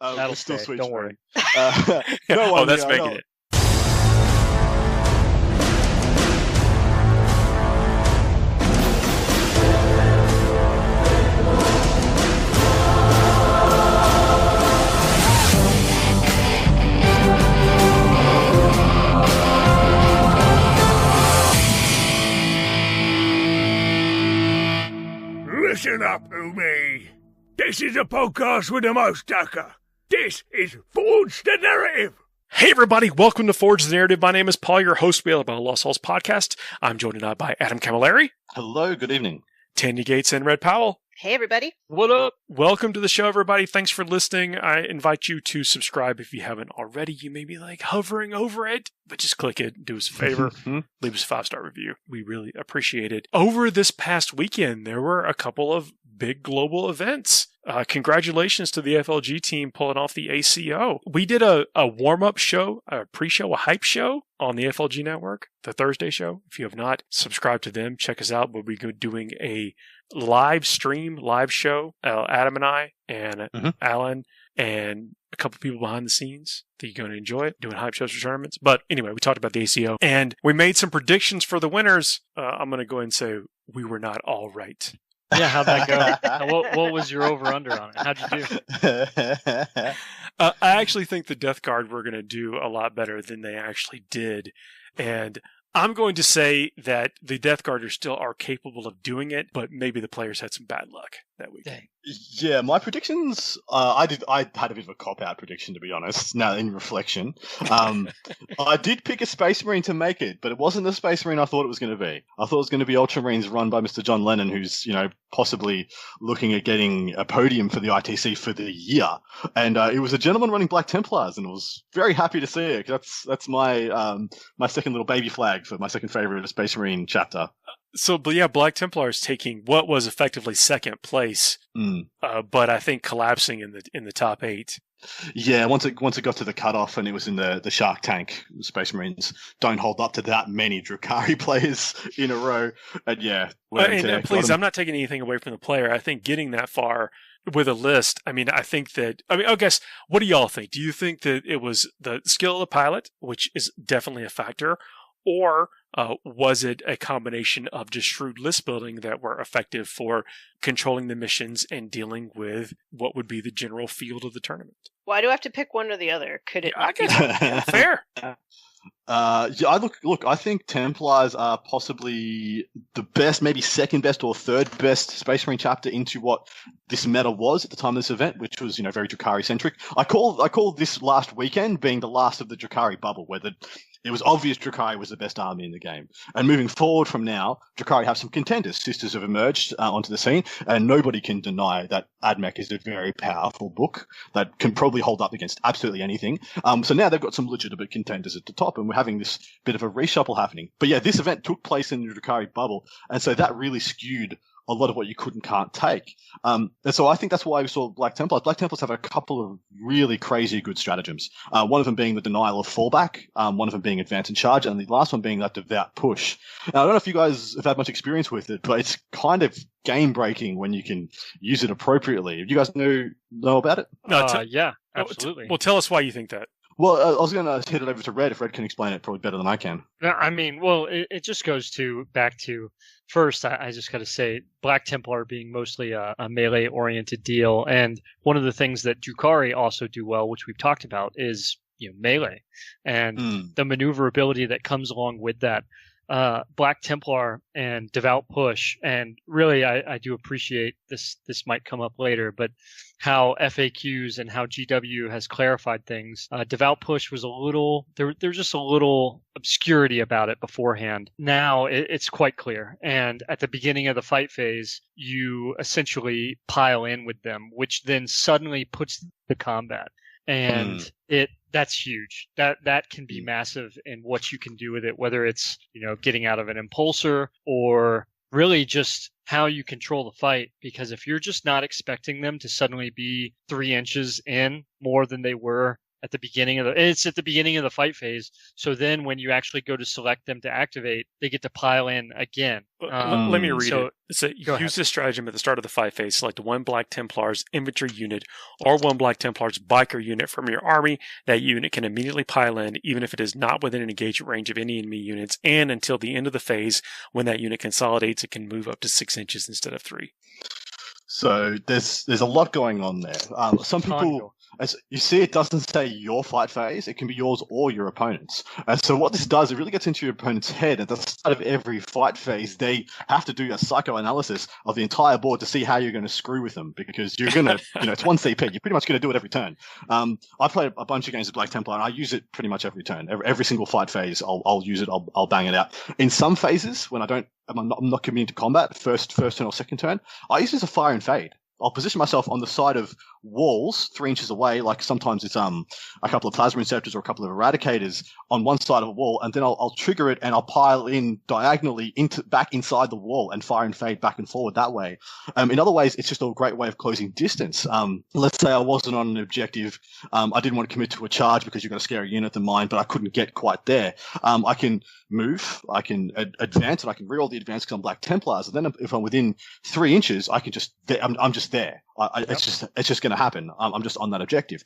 That'll still stay. sweet Don't spring. worry. No, that's making it. Listen up, Umi. This is a podcast with the most ducker. This is Forge the Narrative. Hey everybody, welcome to Forge the Narrative. My name is Paul, your host, Wheel about a Lost Souls podcast. I'm joined tonight by Adam Camilleri, Hello, good evening. Tanya Gates, and Red Powell. Hey, everybody. What up? Welcome to the show, everybody. Thanks for listening. I invite you to subscribe if you haven't already. You may be like hovering over it, but just click it. Do us a favor. Leave us a 5-star review. We really appreciate it. Over this past weekend, there were a couple of big global events. Congratulations to the FLG team pulling off the ACO. We did a warm-up show, a pre-show, a hype show on the FLG network, the Thursday show. If you have not subscribed to them, check us out. We'll be doing a live show. Adam and I and Alan and a couple people behind the scenes. I think you're going to enjoy it, doing hype shows for tournaments. But anyway, we talked about the ACO and we made some predictions for the winners. I'm going to go ahead and say we were not all right. Yeah, how'd that go? What was your over-under on it? How'd you do? I actually think the Death Guard were going to do a lot better than they actually did. And I'm going to say that the Death Guarders still are capable of doing it, but maybe the players had some bad luck that weekend. Yeah, my predictions, I had a bit of a cop-out prediction, to be honest, now in reflection. I did pick a Space Marine to make it, but it wasn't the Space Marine I thought it was going to be. I thought it was going to be Ultramarines run by Mr. John Lennon, who's, possibly looking at getting a podium for the ITC for the year. And it was a gentleman running Black Templars, and I was very happy to see it. That's my my second little baby flag for my second favorite Space Marine chapter. So, but yeah, Black Templars taking what was effectively second place, but I think collapsing in the top 8. Yeah, once it got to the cutoff and it was in the Shark Tank, Space Marines don't hold up to that many Drukhari players in a row. And yeah, and please, I'm not taking anything away from the player. I think getting that far with a list, I guess, what do y'all think? Do you think that it was the skill of the pilot, which is definitely a factor, or was it a combination of just shrewd list building that were effective for controlling the missions and dealing with what would be the general field of the tournament? Why do I have to pick one or the other? Could it? I guess fair. I think Templars are possibly the best, maybe second best or third best Space Marine chapter into what this meta was at the time of this event, which was, very Drukhari centric. I call this last weekend being the last of the Drukhari bubble, where it was obvious Drukhari was the best army in the game. And moving forward from now, Drukhari have some contenders. Sisters have emerged onto the scene, and nobody can deny that AdMech is a very powerful book that can probably hold up against absolutely anything. So now they've got some legitimate contenders at the top, and we're having this bit of a reshuffle happening. But yeah, this event took place in the Drukhari bubble, and so that really skewed a lot of what you could and can't take. And so I think that's why we saw Black Templars. Black Templars have a couple of really crazy good stratagems. One of them being the denial of fallback, one of them being advance and charge, and the last one being that devout push. Now, I don't know if you guys have had much experience with it, but it's kind of game-breaking when you can use it appropriately. Do you guys know about it? Yeah, absolutely. Well, tell us why you think that. Well, I was going to hit it over to Red if Red can explain it probably better than I can. It just goes back to first, I just got to say, Black Templar being mostly a melee-oriented deal, and one of the things that Drukhari also do well, which we've talked about, is melee, and the maneuverability that comes along with that. Black Templar and Devout Push, and really I do appreciate this might come up later, but how FAQs and how GW has clarified things. Devout Push was there's just a little obscurity about it beforehand. Now it's quite clear, and at the beginning of the fight phase, you essentially pile in with them, which then suddenly puts the combat. And that's huge. That can be massive in what you can do with it, whether it's, getting out of an impulsor or really just how you control the fight. Because if you're just not expecting them to suddenly be 3 inches in more than they were at the beginning of it's at the beginning of the fight phase. So then when you actually go to select them to activate, they get to pile in again. Let me read it. So Go use ahead. this stratagem at the start of the fight phase. Select one Black Templar's infantry unit or one Black Templar's biker unit from your army. That unit can immediately pile in, even if it is not within an engagement range of any enemy units, and until the end of the phase, when that unit consolidates, it can move up to 6 inches instead of 3. So there's a lot going on there. Some people, as you see, it doesn't say your fight phase. It can be yours or your opponent's. And so what this does, it really gets into your opponent's head. At the start of every fight phase, they have to do a psychoanalysis of the entire board to see how you're going to screw with them, because you're going to, it's 1 CP. You're pretty much going to do it every turn. I play a bunch of games of Black Templar, and I use it pretty much every turn. Every single fight phase, I'll use it. I'll bang it out. In some phases, when I'm not committing to combat, first turn or second turn, I use it as a fire and fade. I'll position myself on the side of walls 3 inches away, like sometimes it's a couple of plasma inceptors or a couple of eradicators on one side of a wall, and then I'll trigger it and I'll pile in diagonally back inside the wall and fire and fade back and forward that way. In other ways, it's just a great way of closing distance. Let's say I wasn't on an objective, I didn't want to commit to a charge because you've got a scarier unit than mine, but I couldn't get quite there. I can move, I can advance, and I can reroll the advance because I'm Black Templars. And then if I'm within 3 inches, I can I'm just there. It's just going to happen. I'm just on that objective.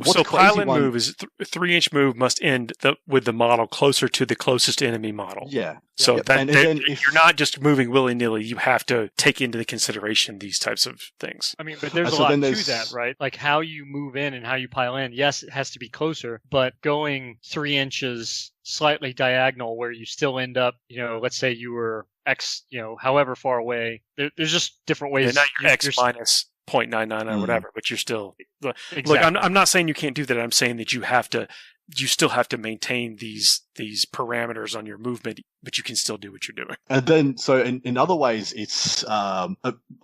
So pile-in move is 3 inch move must end with the model closer to the closest enemy model. Yeah. So and then you're not just moving willy-nilly. You have to take into the consideration these types of things. I mean, but there's a lot to that, right? Like how you move in and how you pile in. Yes, it has to be closer, but going 3 inches slightly diagonal where you still end up, let's say you were X, however far away. There's just different ways. Yeah, not your X minus 0.99 or whatever, but you're still. Exactly. Look, I'm not saying you can't do that. I'm saying that you still have to maintain these parameters on your movement, but you can still do what you're doing. And then, so in other ways, it's, I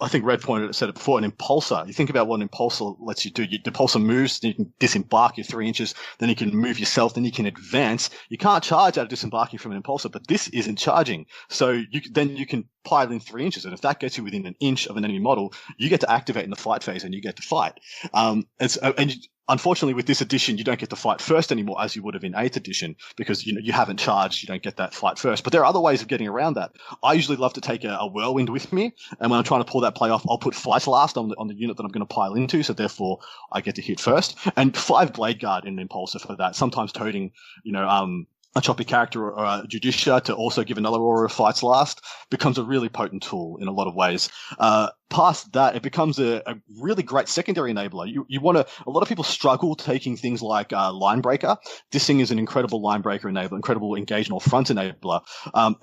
think Red said it before, an impulsor. You think about what an impulsor lets you do. The impulsor moves, then you can disembark your 3 inches, then you can move yourself, then you can advance. You can't charge out of disembarking from an impulsor, but this isn't charging. So then you can pile in 3 inches, and if that gets you within an inch of an enemy model, you get to activate in the fight phase and you get to fight. Unfortunately, with this edition, you don't get to fight first anymore as you would have in 8th edition because you haven't charged, you don't get that fight first. But there are other ways of getting around that. I usually love to take a whirlwind with me, and when I'm trying to pull that play off, I'll put fight last on the unit that I'm going to pile into, so therefore I get to hit first. And 5 Blade Guard in an impulsor for that, sometimes toting, a choppy character or a Judicia to also give another aura of fights last becomes a really potent tool in a lot of ways. Past that, it becomes a really great secondary enabler. A lot of people struggle taking things like line breaker. This thing is an incredible line breaker enabler, incredible engageable front enabler.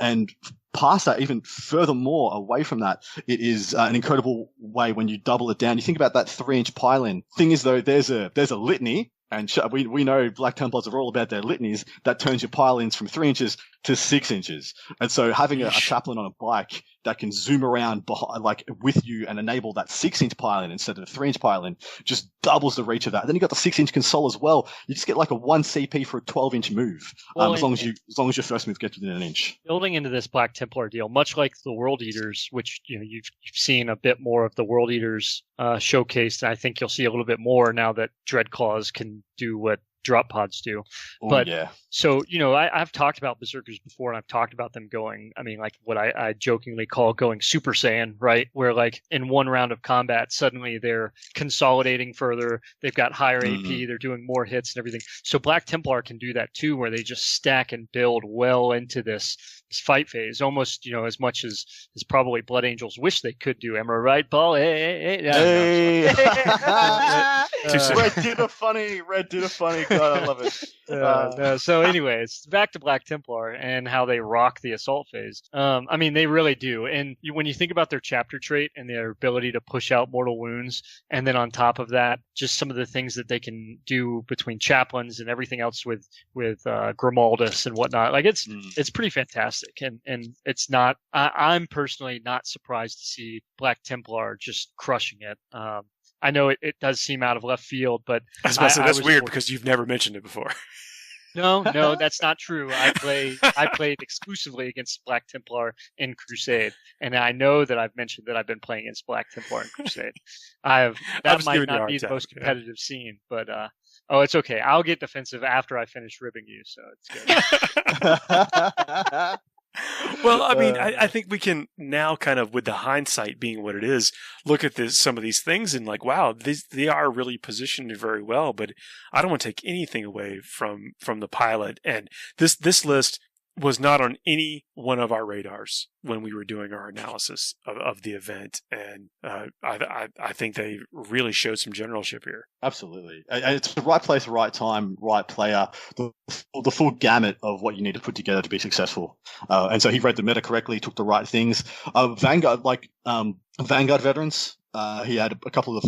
And past that, even furthermore away from that, it is an incredible way when you double it down. You think about that 3 inch pile-in. Thing is though, there's a litany. And we know Black Templars are all about their litanies that turns your pile-ins from 3 inches to 6 inches. And so having a chaplain on a bike that can zoom around with you and enable that 6 inch pile-in instead of a 3 inch pile-in just doubles the reach of that. And then you got the 6 inch console as well. You just get like a 1 CP for a 12 inch move. As long as your first move gets within an inch. Building into this Black Templar deal, much like the World Eaters, which you've seen a bit more of the World Eaters showcased, and I think you'll see a little bit more now that Dreadclaws can do what drop pods do. So, I've talked about Berserkers before, and I've talked about them going, like what I jokingly call going Super Saiyan, right? Where like in one round of combat, suddenly they're consolidating further. They've got higher AP. They're doing more hits and everything. So Black Templar can do that too, where they just stack and build well into this fight phase, almost, as much as probably Blood Angels wish they could do. Am I right, Paul? Hey. Red did a funny. God, I love it. So anyways, back to Black Templar and how they rock the assault phase. They really do. And when you think about their chapter trait and their ability to push out mortal wounds, and then on top of that, just some of the things that they can do between chaplains and everything else with Grimaldus and whatnot, like it's pretty fantastic. And it's not, I'm personally not surprised to see Black Templar just crushing it. I know it does seem out of left field, but that's weird because you've never mentioned it before. No, that's not true. I played exclusively against Black Templar in Crusade, and I know that I've mentioned that I've been playing against Black Templar in Crusade. That might not be the most competitive scene, but it's okay. I'll get defensive after I finish ribbing you, so it's good. Well, I mean, I think we can now kind of, with the hindsight being what it is, look at some of these things and like, wow, they are really positioned very well. But I don't want to take anything away from the pilot. And this list was not on any one of our radars when we were doing our analysis of the event. And I think they really showed some generalship here. Absolutely. And it's the right place, right time, right player, the full gamut of what you need to put together to be successful. And so he read the meta correctly, took the right things. Vanguard veterans, he had a couple of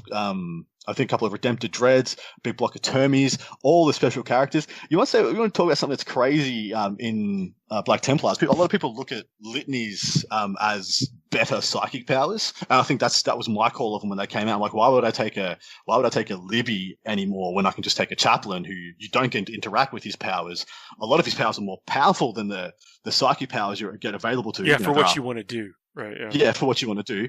I think a couple of Redemptor Dreads, big block of Termies, all the special characters. You want to talk about something that's crazy in Black Templars. A lot of people look at litanies as better psychic powers, and I think that was my call of them when they came out. I'm like, why would I take a Libby anymore when I can just take a chaplain who you don't get to interact with his powers? A lot of his powers are more powerful than the psychic powers you get available to. Yeah, for what you want to do, right? Yeah, for what you want to do.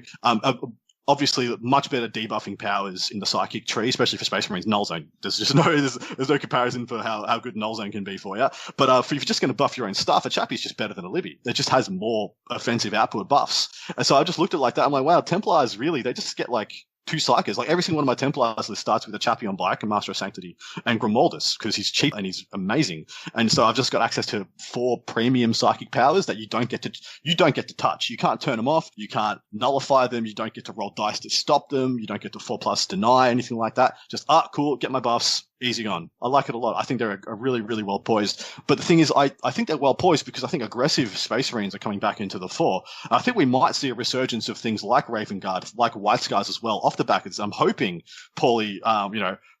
Obviously, much better debuffing powers in the psychic tree, especially for Space Marines. Null Zone. There's no comparison for how good Null Zone can be for you. But if you're just going to buff your own stuff, a Chappie's just better than a Libby. It just has more offensive output buffs. And so I just looked at it like that. I'm like, wow, Templars really, they just get like two psychers. Like every single one of my Templars list starts with a Chappie on black and Master of Sanctity and Grimaldus because he's cheap and he's amazing. And so I've just got access to 4 premium psychic powers that you don't get to touch. You can't turn them off. You can't nullify them. You don't get to roll dice to stop them. You don't get to 4+ deny, anything like that. Just, cool, get my buffs. Easy on. I like it a lot. I think they're a really, really well poised. But the thing is, I think they're well poised because I think aggressive Space Marines are coming back into the fore. I think we might see a resurgence of things like Raven Guard, like White Scars as well, off the back. I'm hoping Paulie,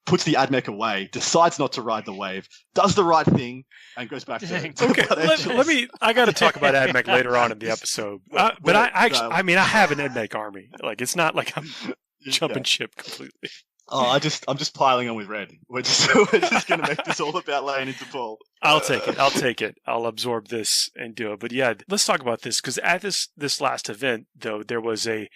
puts the AdMech away, decides not to ride the wave, does the right thing, and goes back to okay. I got to talk about AdMech later on in the episode. But I have an AdMech army. Like, it's not like I'm jumping ship completely. I'm just piling on with red. We're just going to make this all about laying into Paul. I'll take it. I'll absorb this and do it. But yeah, let's talk about this because at this last event, though, there was a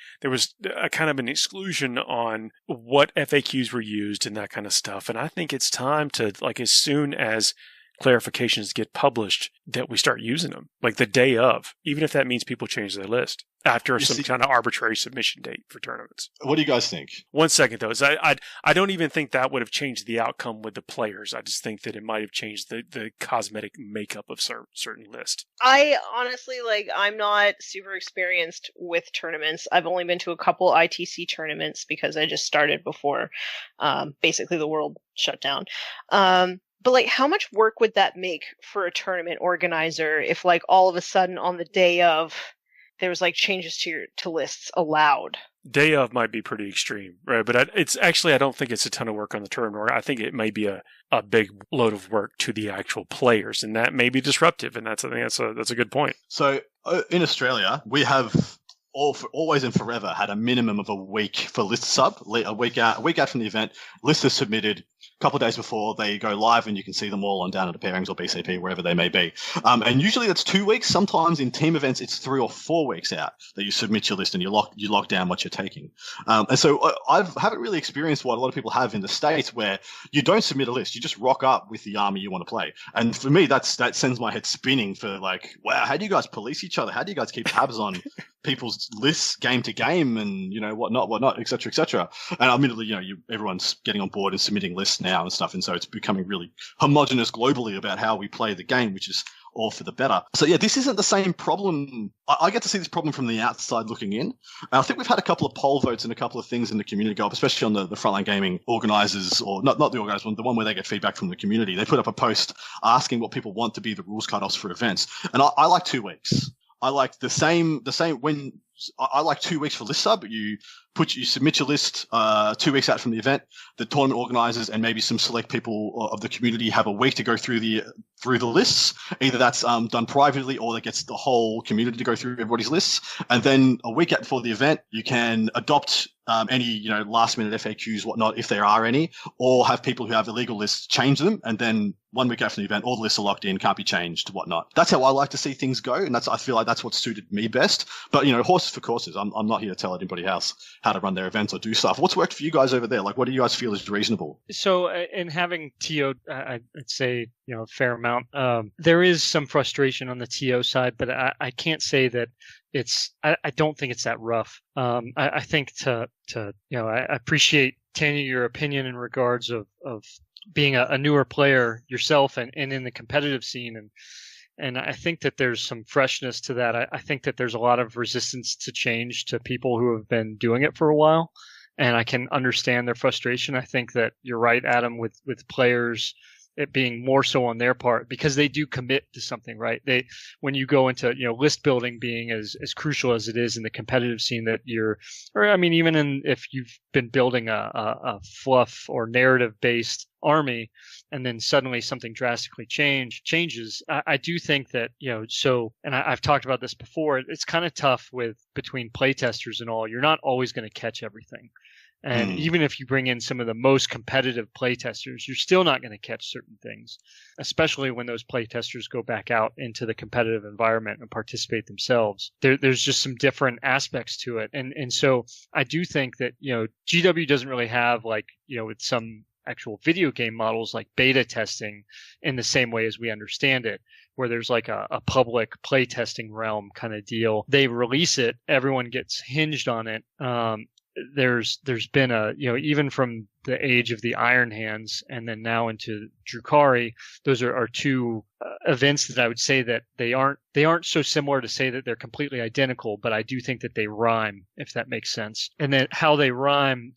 kind of an exclusion on what FAQs were used and that kind of stuff. And I think it's time to, like, as soon as clarifications get published, that we start using them, like the day of, even if that means people change their list after kind of arbitrary submission date for tournaments. What do you guys think? 1 second, though. I don't even think that would have changed the outcome with the players. I just think that it might have changed the cosmetic makeup of certain lists. I honestly, I'm not super experienced with tournaments. I've only been to a couple ITC tournaments because I just started before basically the world shut down. But how much work would that make for a tournament organizer if all of a sudden on the day of there was changes to lists allowed? Day of might be pretty extreme, right? But it's actually, I don't think it's a ton of work on the tournament. I think it may be a big load of work to the actual players, and that may be disruptive. And I think that's a good point. So in Australia, we have always and forever had a minimum of a week for list sub, a week out from the event. List is submitted. Couple of days before they go live, and you can see them all on Down at the Pairings or BCP, wherever they may be. And usually that's 2 weeks. Sometimes in team events, it's 3 or 4 weeks out that you submit your list and you lock down what you're taking. And so I haven't really experienced what a lot of people have in the States, where you don't submit a list, you just rock up with the army you want to play. And for me, that sends my head spinning for wow, how do you guys police each other? How do you guys keep tabs on people's lists game to game and whatnot, et cetera, et cetera. And admittedly, everyone's getting on board and submitting lists now and stuff, and so it's becoming really homogenous globally about how we play the game, which is all for the better. So yeah, this isn't the same problem. I get to see this problem from the outside looking in. And I think we've had a couple of poll votes and a couple of things in the community go up, especially on the Frontline Gaming organizers, or not the organizers one, the one where they get feedback from the community. They put up a post asking what people want to be the rules cutoffs for events, and I like 2 weeks. I like the same when I like 2 weeks for list sub. You submit your list 2 weeks out from the event. The tournament organizers and maybe some select people of the community have a week to go through through the lists. Either that's done privately or that gets the whole community to go through everybody's lists. And then a week before the event, you can adopt any last minute FAQs, whatnot, if there are any, or have people who have illegal lists change them. And then 1 week after the event, all the lists are locked in, can't be changed, whatnot. That's how I like to see things go. And I feel like that's what suited me best. But, horses for courses. I'm not here to tell anybody else how to run their events or do stuff. What's worked for you guys over there? Like, what do you guys feel is reasonable? So in having TO, I'd say, a fair amount, there is some frustration on the TO side, but I can't say that I don't think it's that rough. I think I appreciate, Tanya, your opinion in regards of being a newer player yourself and in the competitive scene. And I think that there's some freshness to that. I think that there's a lot of resistance to change to people who have been doing it for a while. And I can understand their frustration. I think that you're right, Adam, with players, it being more so on their part because they do commit to something, right? When you go into, list building being as crucial as it is in the competitive scene even if you've been building a fluff or narrative based army and then suddenly something drastically changes. I do think that, I've talked about this before. It's kind of tough between playtesters and all. You're not always going to catch everything. And even if you bring in some of the most competitive playtesters, you're still not going to catch certain things, especially when those playtesters go back out into the competitive environment and participate themselves. There's just some different aspects to it. And so I do think that, GW doesn't really have with some actual video game models like beta testing in the same way as we understand it, where there's like a public playtesting realm kind of deal. They release it, everyone gets hinged on it. There's been even from the age of the Iron Hands and then now into Drukhari, those are two events that I would say that they aren't so similar to say that they're completely identical, but I do think that they rhyme, if that makes sense. And then how they rhyme,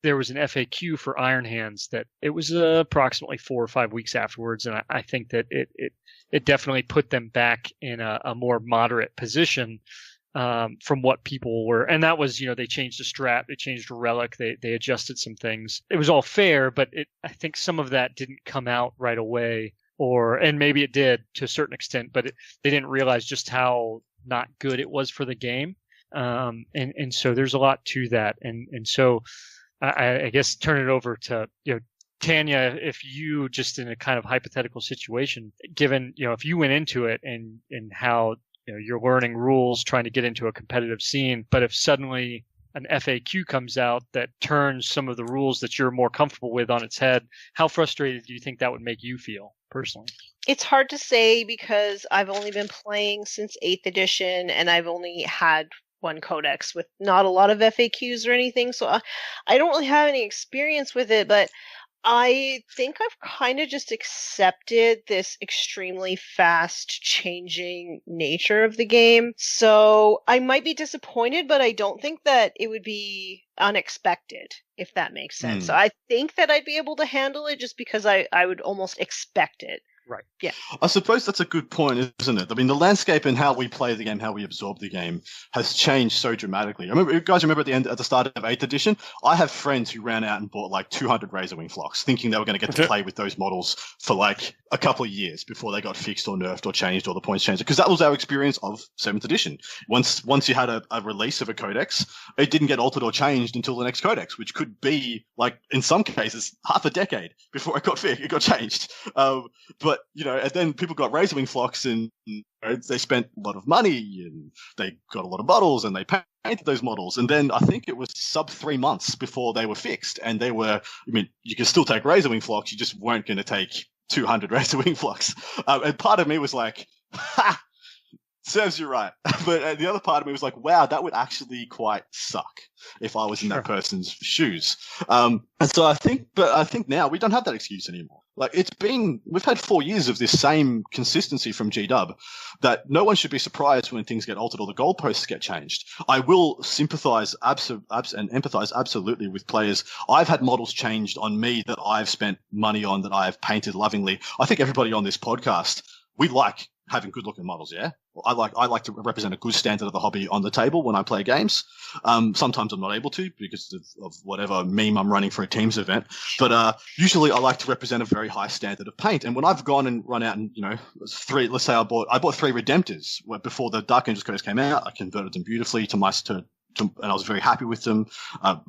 there was an FAQ for Iron Hands that it was approximately 4 or 5 weeks afterwards, and I think that it definitely put them back in a more moderate position. From what people were, and that was, they changed the strat, they changed a relic, they adjusted some things. It was all fair, but I think some of that didn't come out right away, and maybe it did to a certain extent, but they didn't realize just how not good it was for the game. And so there's a lot to that, and so I guess turn it over to Tanya, if you just in a kind of hypothetical situation, given if you went into it and how you're learning rules, trying to get into a competitive scene. But if suddenly an FAQ comes out that turns some of the rules that you're more comfortable with on its head, how frustrated do you think that would make you feel personally? It's hard to say because I've only been playing since 8th edition and I've only had one codex with not a lot of FAQs or anything. So I don't really have any experience with it, but I think I've kind of just accepted this extremely fast changing nature of the game. So I might be disappointed, but I don't think that it would be unexpected, if that makes sense. So I think that I'd be able to handle it just because I would almost expect it. Right. Yeah. I suppose that's a good point, isn't it? I mean, the landscape and how we play the game, how we absorb the game has changed so dramatically. You guys remember at the start of 8th edition, I have friends who ran out and bought like 200 Razorwing flocks, thinking they were going to get to play with those models for like a couple of years before they got fixed or nerfed or changed or the points changed. Because that was our experience of 7th edition. Once you had a release of a codex, it didn't get altered or changed until the next codex, which could be like, in some cases, half a decade before it got changed. But, and then people got Razorwing flocks and they spent a lot of money and they got a lot of models and they painted those models. And then I think it was sub 3 months before they were fixed. And you could still take Razorwing flocks, you just weren't going to take 200 Razorwing flocks. And part of me was like, ha! Serves you right. But the other part of me was like, wow, that would actually quite suck if I was in that person's shoes. And so I think now we don't have that excuse anymore. Like we've had 4 years of this same consistency from G-Dub that no one should be surprised when things get altered or the goalposts get changed. I will sympathize and empathize absolutely with players. I've had models changed on me that I've spent money on, that I've painted lovingly. I think everybody on this podcast, we like having good looking models, yeah? I like to represent a good standard of the hobby on the table when I play games. Sometimes I'm not able to because of whatever meme I'm running for a Teams event. But usually I like to represent a very high standard of paint. And when I've gone and run out and, let's say I bought 3 Redemptors before the Dark Angels Codex came out. I converted them beautifully and I was very happy with them.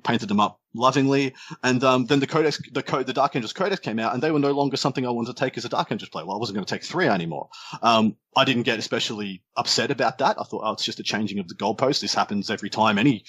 Painted them up lovingly, and then the Dark Angels Codex came out, and they were no longer something I wanted to take as a Dark Angels player. Well, I wasn't going to take 3 anymore. I didn't get especially upset about that. I thought, it's just a changing of the goalpost. This happens every time. Any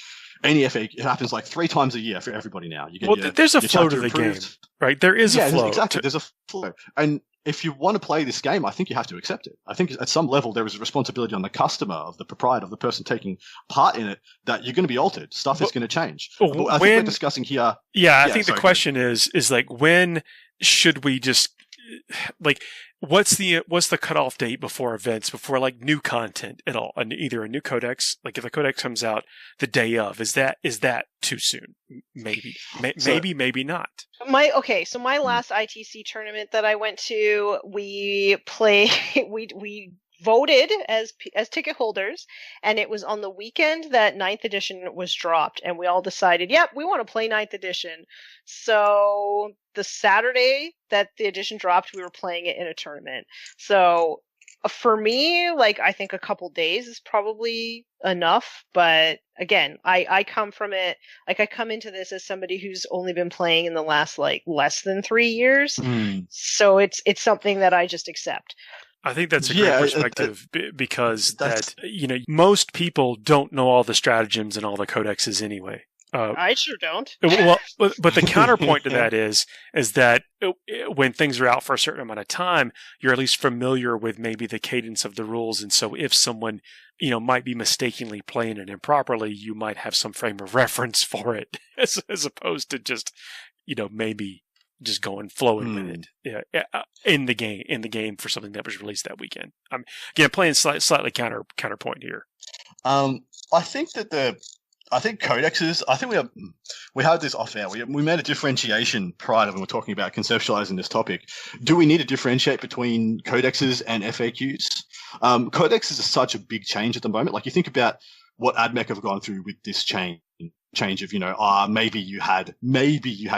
FA, it happens like 3 times a year for everybody now. There's a flow to the game, right? There is a flow. Exactly. There's a flow, and if you want to play this game, I think you have to accept it. I think at some level there is a responsibility on the customer, of the proprietor, of the person taking part in it, that you're going to be altered. Stuff is going to change. I think we're discussing here. Yeah, I think the question is like, when should we just what's the cutoff date before events, before like new content at all? And either a new codex, like if a codex comes out the day of, is that too soon? Maybe not. My last ITC tournament that I went to, we voted as ticket holders, and it was on the weekend that 9th edition was dropped, and we all decided, we want to play 9th edition. So the Saturday that the edition dropped, we were playing it in a tournament. So for me, I think a couple days is probably enough. But again, I come from it, I come into this as somebody who's only been playing in the last less than 3 years. So it's something that I just accept. I think that's a great perspective, because most people don't know all the stratagems and all the codexes anyway. I sure don't. Well, but the counterpoint to that is that when things are out for a certain amount of time, you're at least familiar with maybe the cadence of the rules. And so if someone, might be mistakenly playing it improperly, you might have some frame of reference for it, as opposed to just, maybe just flowing with it in the game for something that was released that weekend. I'm again playing slightly counterpoint here. I think codexes. I think we had this off air. We made a differentiation prior to when we're talking about conceptualizing this topic. Do we need to differentiate between codexes and FAQs? Codexes are such a big change at the moment. Like, you think about what AdMech have gone through with this change of, maybe you had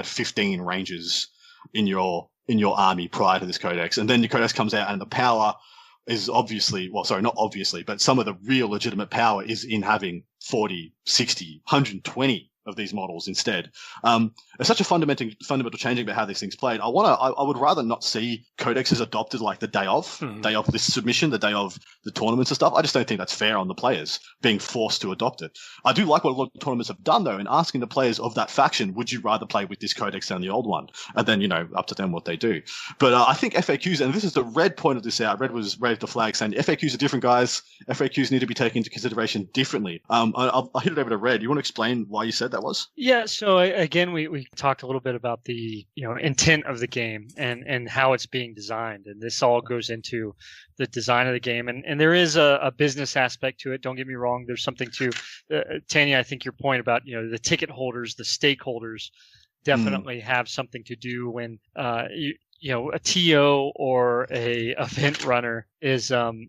15 rangers in your army prior to this codex, and then your codex comes out and the power is not obviously, but some of the real legitimate power is in having 40, 60, 120 of these models instead. It's such a fundamental changing about how these things played. I would rather not see codexes adopted like the day of this submission, the day of the tournaments and stuff. I just don't think that's fair on the players being forced to adopt it. I do like what a lot of tournaments have done though, in asking the players of that faction, would you rather play with this codex than the old one? And then, up to them what they do. But I think FAQs, and this is the Red pointed this out. Red raised the flag saying FAQs are different, guys. FAQs need to be taken into consideration differently. I'll hit it over to Red. You want to explain why you said that was? Yeah, so again, we talked a little bit about the intent of the game and how it's being designed, and this all goes into the design of the game, and there is a business aspect to it. Don't get me wrong. There's something to Tanya. I think your point about the ticket holders, the stakeholders, definitely have something to do when a TO or a event runner is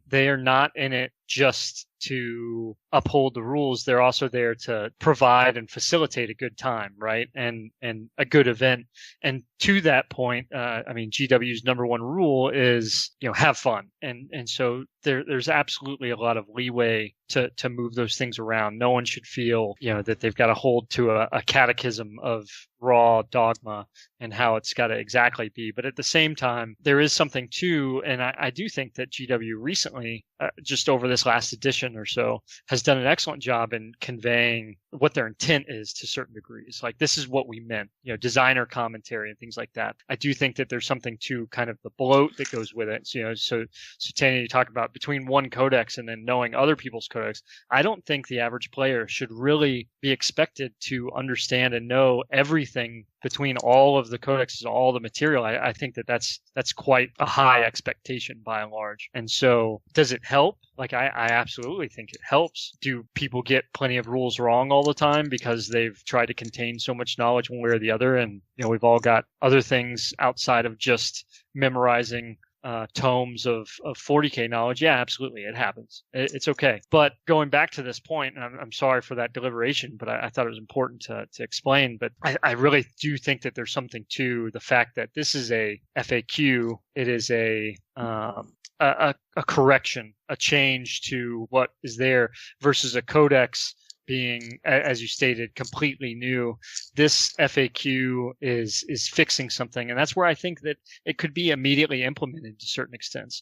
they are not in it just to uphold the rules. They're also there to provide and facilitate a good time, right? And a good event. And to that point, GW's number one rule is, have fun. And so there's absolutely a lot of leeway to move those things around. No one should feel, that they've got to hold to a catechism of raw dogma and how it's got to exactly be. But at the same time, there is something too, and I do think that GW recently, just over this last edition or so, has done an excellent job in conveying what their intent is to certain degrees. Like, this is what we meant, designer commentary and things like that. I do think that there's something to kind of the bloat that goes with it. So Tanya, you talk about between one codex and then knowing other people's codex. I don't think the average player should really be expected to understand and know everything between all of the codexes, all the material. I think that's quite a high expectation by and large. And so does it help? Like, I absolutely think it helps. Do people get plenty of rules wrong all the time because they've tried to contain so much knowledge one way or the other? And, we've all got other things outside of just memorizing tomes of 40k knowledge, yeah, absolutely, it happens. It's okay. But going back to this point, and I'm sorry for that deliberation, but I thought it was important to explain. But I really do think that there's something to the fact that this is a FAQ. It is a correction, a change to what is there versus a codex being, as you stated, completely new. This FAQ is fixing something, and that's where I think that it could be immediately implemented to certain extents.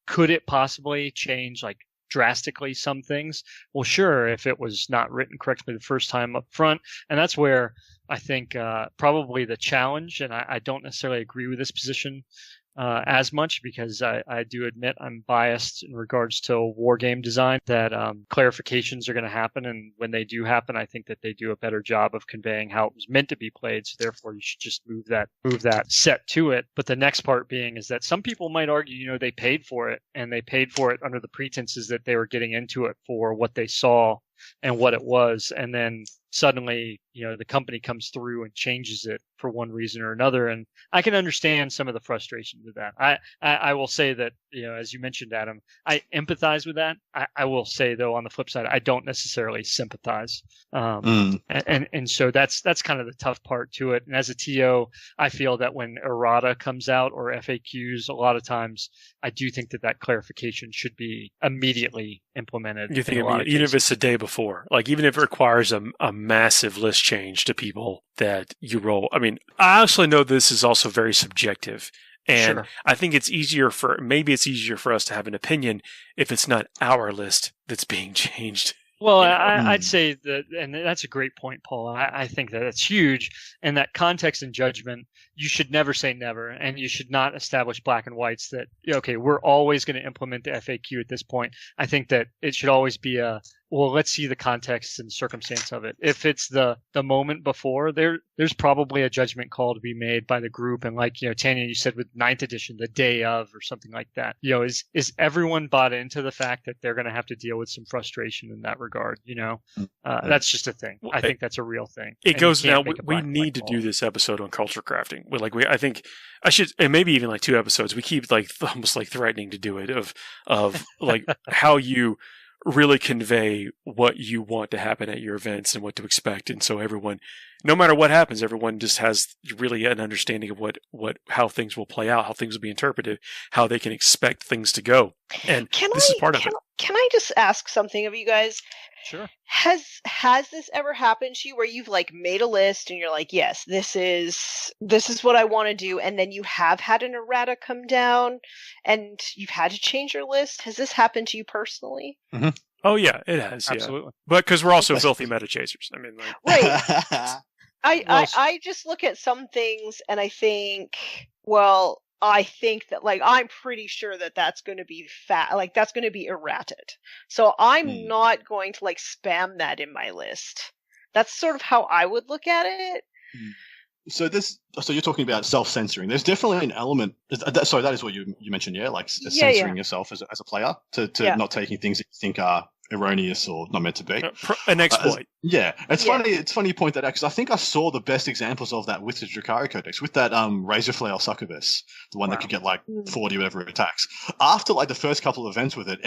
Could it possibly change like drastically some things? Well, sure, if it was not written correctly the first time up front. And that's where I think probably the challenge, and I don't necessarily agree with this position as much, because I do admit I'm biased in regards to war game design, that clarifications are going to happen, and when they do happen, I think that they do a better job of conveying how it was meant to be played, so therefore you should just move that set to it. But the next part being is that some people might argue, they paid for it, and they paid for it under the pretenses that they were getting into it for what they saw and what it was, and then suddenly, the company comes through and changes it for one reason or another. And I can understand some of the frustration with that. I will say that, as you mentioned, Adam, I empathize with that. I will say, though, on the flip side, I don't necessarily sympathize. And so that's kind of the tough part to it. And as a TO, I feel that when errata comes out or FAQs, a lot of times I do think that clarification should be immediately implemented. You think even if it's the day before, like even if it requires a massive list change to people that you roll. I mean, I actually know this is also very subjective. And sure. I think it's easier for us to have an opinion if it's not our list that's being changed. Well, I'd say that, and that's a great point, Paul. I think that it's huge, and that context and judgment, you should never say never, and you should not establish black and whites that, okay, we're always going to implement the FAQ at this point. I think that it should always be well, let's see the context and circumstance of it. If it's the moment before, there's probably a judgment call to be made by the group. And like, Tanya, you said with 9th edition, the day of or something like that, is everyone bought into the fact that they're going to have to deal with some frustration in that regard? That's just a thing. I think that's a real thing. It goes now. We need to do this episode on culture crafting. I think I should, and maybe even like 2 episodes. We keep almost threatening to do it of like how you really convey what you want to happen at your events and what to expect. And so everyone, no matter what happens, everyone just has really an understanding of how things will play out, how things will be interpreted, how they can expect things to go. And this is part of it. Can I just ask something of you guys? Sure. Has this ever happened to you where you've made a list and you're like, yes, this is what I want to do, and then you have had an errata come down and you've had to change your list? Has this happened to you personally? Mm-hmm. Oh yeah, it has. Absolutely. Yeah. But because we're also filthy meta chasers. I mean, right. I just look at some things and I think, well, I think that I'm pretty sure that that's going to be that's going to be errated. So I'm not going to spam that in my list. That's sort of how I would look at it. So you're talking about self-censoring. There's definitely an element. Sorry, that is what you mentioned, yeah? Censoring yourself as a player to not taking things that you think are erroneous or not meant to be. An exploit. Funny. It's funny you point that out, because I think I saw the best examples of that with the Drukhari Codex, with that Razor Flail Succubus, the one that could get 40 whatever attacks. After the first couple of events with it,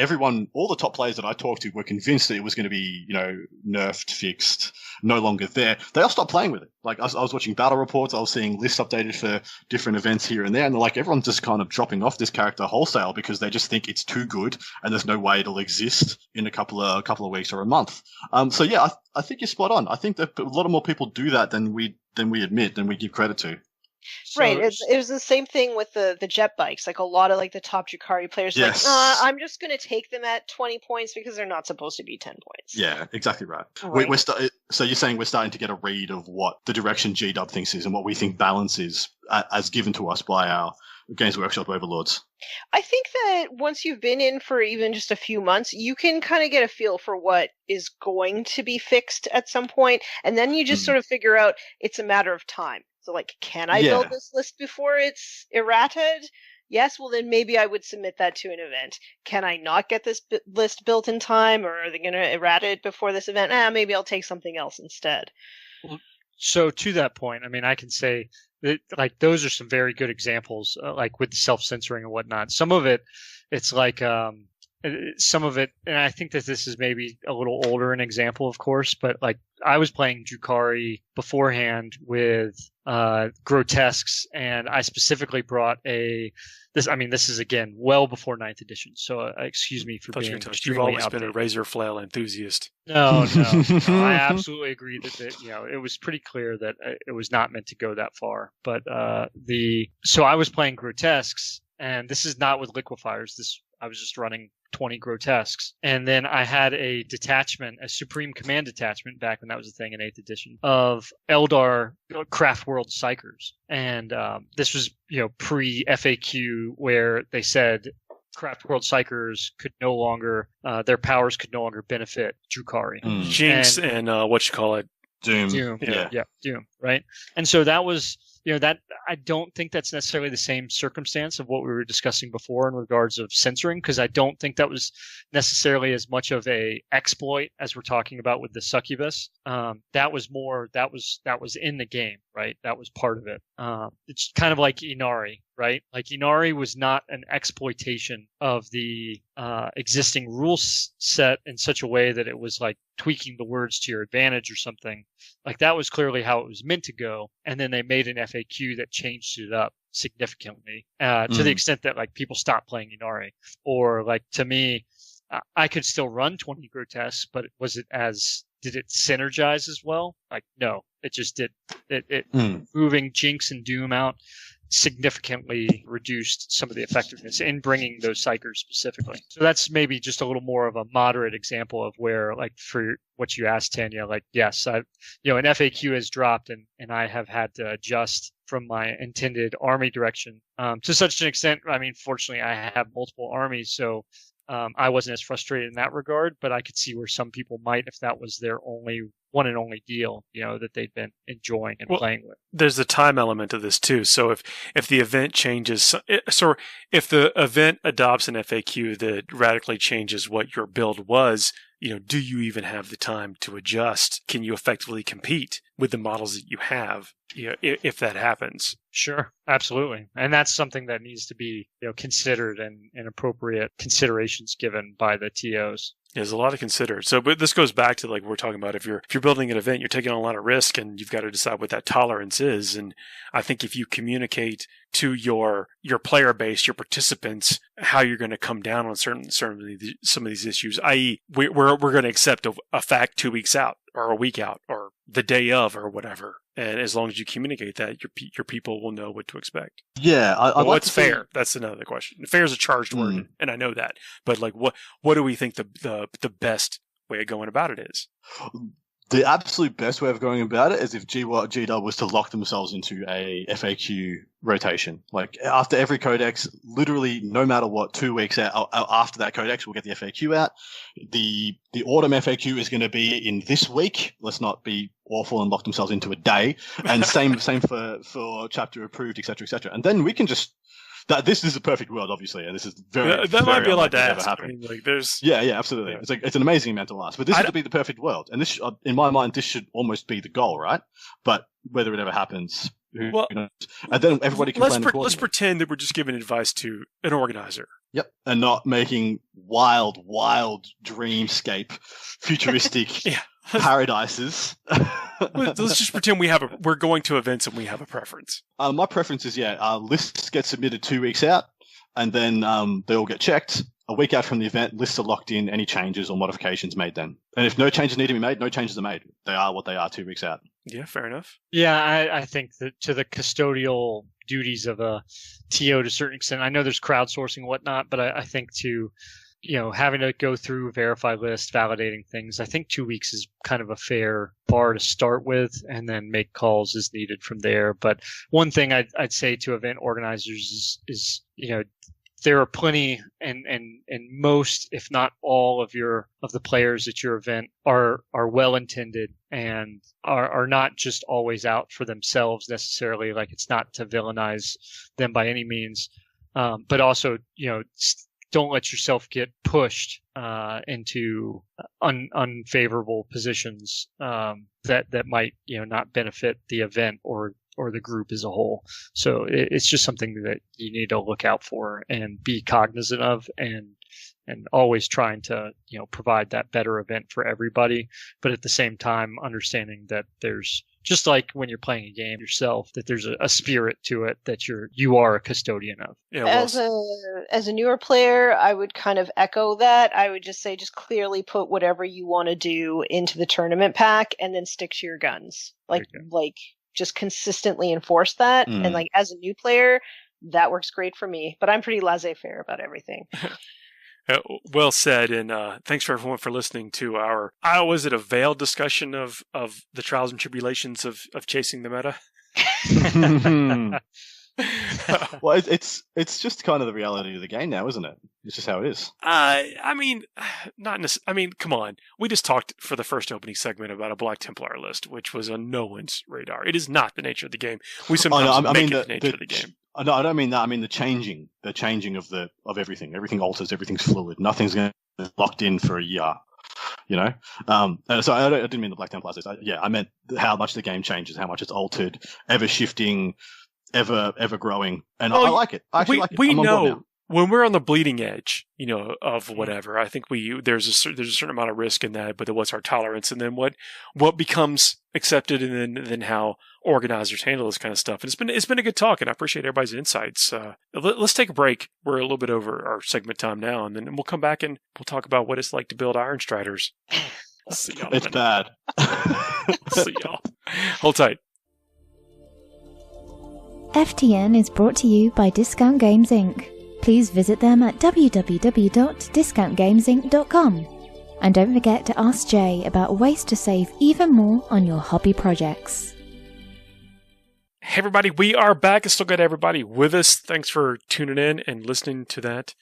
all the top players that I talked to were convinced that it was going to be nerfed, fixed, no longer there. They all stopped playing with it. I was watching battle reports, I was seeing lists updated for different events here and there, and they're everyone's just kind of dropping off this character wholesale because they just think it's too good and there's no way it'll exist in a couple of weeks or a month. I think you're spot on. I think that a lot more people do that than we admit, than we give credit to. Right. It was the same thing with the jet bikes. A lot of the top Drukhari players are I'm just going to take them at 20 points because they're not supposed to be 10 points. Yeah, exactly right. So you're saying we're starting to get a read of what the direction GW thinks is and what we think balance is as given to us by our Games Workshop overlords. I think that once you've been in for even just a few months, you can kind of get a feel for what is going to be fixed at some point, and then you just sort of figure out it's a matter of time. So, can I build this list before it's errated? Yes, well then maybe I would submit that to an event. Can I not get this list built in time, or are they going to errata it before this event? Maybe I'll take something else instead. Well, so to that point, I mean, I can say like those are some very good examples, like with the self-censoring and whatnot. Some of it, it's like some of it, and I think that this is maybe a little older an example, of course, but like I was playing Drukhari beforehand with grotesques, and I specifically brought this is again well before 9th edition, so excuse me for being You've always been a razor flail enthusiast. No, I absolutely agree that it was pretty clear that it was not meant to go that far. But so I was playing grotesques, and this is not with liquefiers. I was just running 20 grotesques, and then I had a detachment, a Supreme Command detachment back when that was a thing in 8th edition of Eldar Craft World Psychers, and this was pre FAQ where they said Craft World Psychers could no longer their powers could no longer benefit Drukhari. Jinx and Doom. Yeah, Doom, right? And so that was that I don't think that's necessarily the same circumstance of what we were discussing before in regards of censoring, because I don't think that was necessarily as much of a exploit as we're talking about with the succubus. That was in the game, right? That was part of it. It's kind of like Inari, right? Like Inari was not an exploitation of the existing rule set in such a way that it was like tweaking the words to your advantage or something. Like that was clearly how it was meant to go, and then they made an FAQ that changed it up significantly to the extent that like people stopped playing Inari. Or like to me, I could still run 20 grotesques, but did it synergize as well? Like no, it just did. Moving Jinx and Doom out significantly reduced some of the effectiveness in bringing those psychers specifically. So that's maybe just a little more of a moderate example of where, like, for what you asked, Tanya, like, yes, an FAQ has dropped and I have had to adjust from my intended army direction to such an extent. I mean, fortunately, I have multiple armies, so I wasn't as frustrated in that regard, but I could see where some people might if that was their one and only deal, that they'd been enjoying and playing with. There's a time element to this too. So if the event changes, if the event adopts an FAQ that radically changes what your build was, do you even have the time to adjust? Can you effectively compete with the models that you have, if that happens? Sure, absolutely. And that's something that needs to be, considered and appropriate considerations given by the TOs. There's a lot to consider. So, but this goes back to like we're talking about. If you're building an event, you're taking on a lot of risk, and you've got to decide what that tolerance is. And I think if you communicate to your player base, your participants, how you're going to come down on some of these issues, i.e., we're going to accept a fact 2 weeks out, or a week out, or the day of, or whatever. And as long as you communicate that, your people will know what to expect. Yeah, what's fair? That's another question. Fair is a charged word, and I know that. But like, what do we think the best way of going about it is? The absolute best way of going about it is if GW was to lock themselves into a FAQ rotation. Like after every codex, literally no matter what, 2 weeks out after that codex, we'll get the FAQ out. The autumn FAQ is going to be in this week. Let's not be awful and lock themselves into a day. And same for chapter approved, etc., etc. And then we can just. This is a perfect world, obviously, and this is very that might be a lot to ask. I mean, like, absolutely. Yeah. It's an amazing amount to ask, but this would be the perfect world, and this, in my mind, this should almost be the goal, right? But whether it ever happens, who knows? And then everybody can plan accordingly. Let's pretend that we're just giving advice to an organizer. Yep, and not making wild dreamscape, futuristic paradises. Let's just pretend we're going to events and we have a preference. My preference is lists get submitted 2 weeks out, and then they all get checked. A week out from the event, lists are locked in. Any changes or modifications made then, and if no changes need to be made, no changes are made. They are what they are 2 weeks out. Yeah, fair enough. Yeah, I think that to the custodial duties of a TO to a certain extent, I know there's crowdsourcing and whatnot, but I think to having to go through, verify lists, validating things, I think 2 weeks is kind of a fair bar to start with, and then make calls as needed from there. But one thing I'd say to event organizers is there are plenty and most, if not all, of the players at your event are well intended and are not just always out for themselves necessarily. Like, it's not to villainize them by any means, but also don't let yourself get pushed into unfavorable positions that might not benefit the event or the group as a whole. So it's just something that you need to look out for and be cognizant of, and always trying to provide that better event for everybody, but at the same time understanding that there's, just like when you're playing a game yourself, that there's a spirit to it that you are a custodian of. Yeah, well, as a newer player, I would kind of echo that. I would just say, just clearly put whatever you want to do into the tournament pack, and then stick to your guns. Like just consistently enforce that. And like as a new player, that works great for me. But I'm pretty laissez-faire about everything. Well said, and thanks for everyone for listening to our, was it a veiled discussion of the trials and tribulations of chasing the meta? Well, it's just kind of the reality of the game now, isn't it? It's just how it is. I mean, not necessarily. I mean, come on. We just talked for the first opening segment about a Black Templar list, which was on no one's radar. It is not the nature of the game. We sometimes make it the nature of the game. No, I don't mean that. I mean the changing of everything. Everything alters. Everything's fluid. Nothing's going to be locked in for a year. So I didn't mean the Black Templar list. I meant how much the game changes, how much it's altered, ever shifting, ever growing, and I like it. I actually like it. We know when we're on the bleeding edge, of whatever. I think there's a certain amount of risk in that, but what's our tolerance, and then what becomes accepted, and then how organizers handle this kind of stuff. And it's been a good talk, and I appreciate everybody's insights. Let's take a break. We're a little bit over our segment time now, and then we'll come back and we'll talk about what it's like to build Iron Striders. See y'all. It's bad. See y'all. Hold tight. FTN is brought to you by Discount Games Inc. Please visit them at www.discountgamesinc.com. And don't forget to ask Jay about ways to save even more on your hobby projects. Hey everybody, we are back. I still got everybody with us. Thanks for tuning in and listening to that.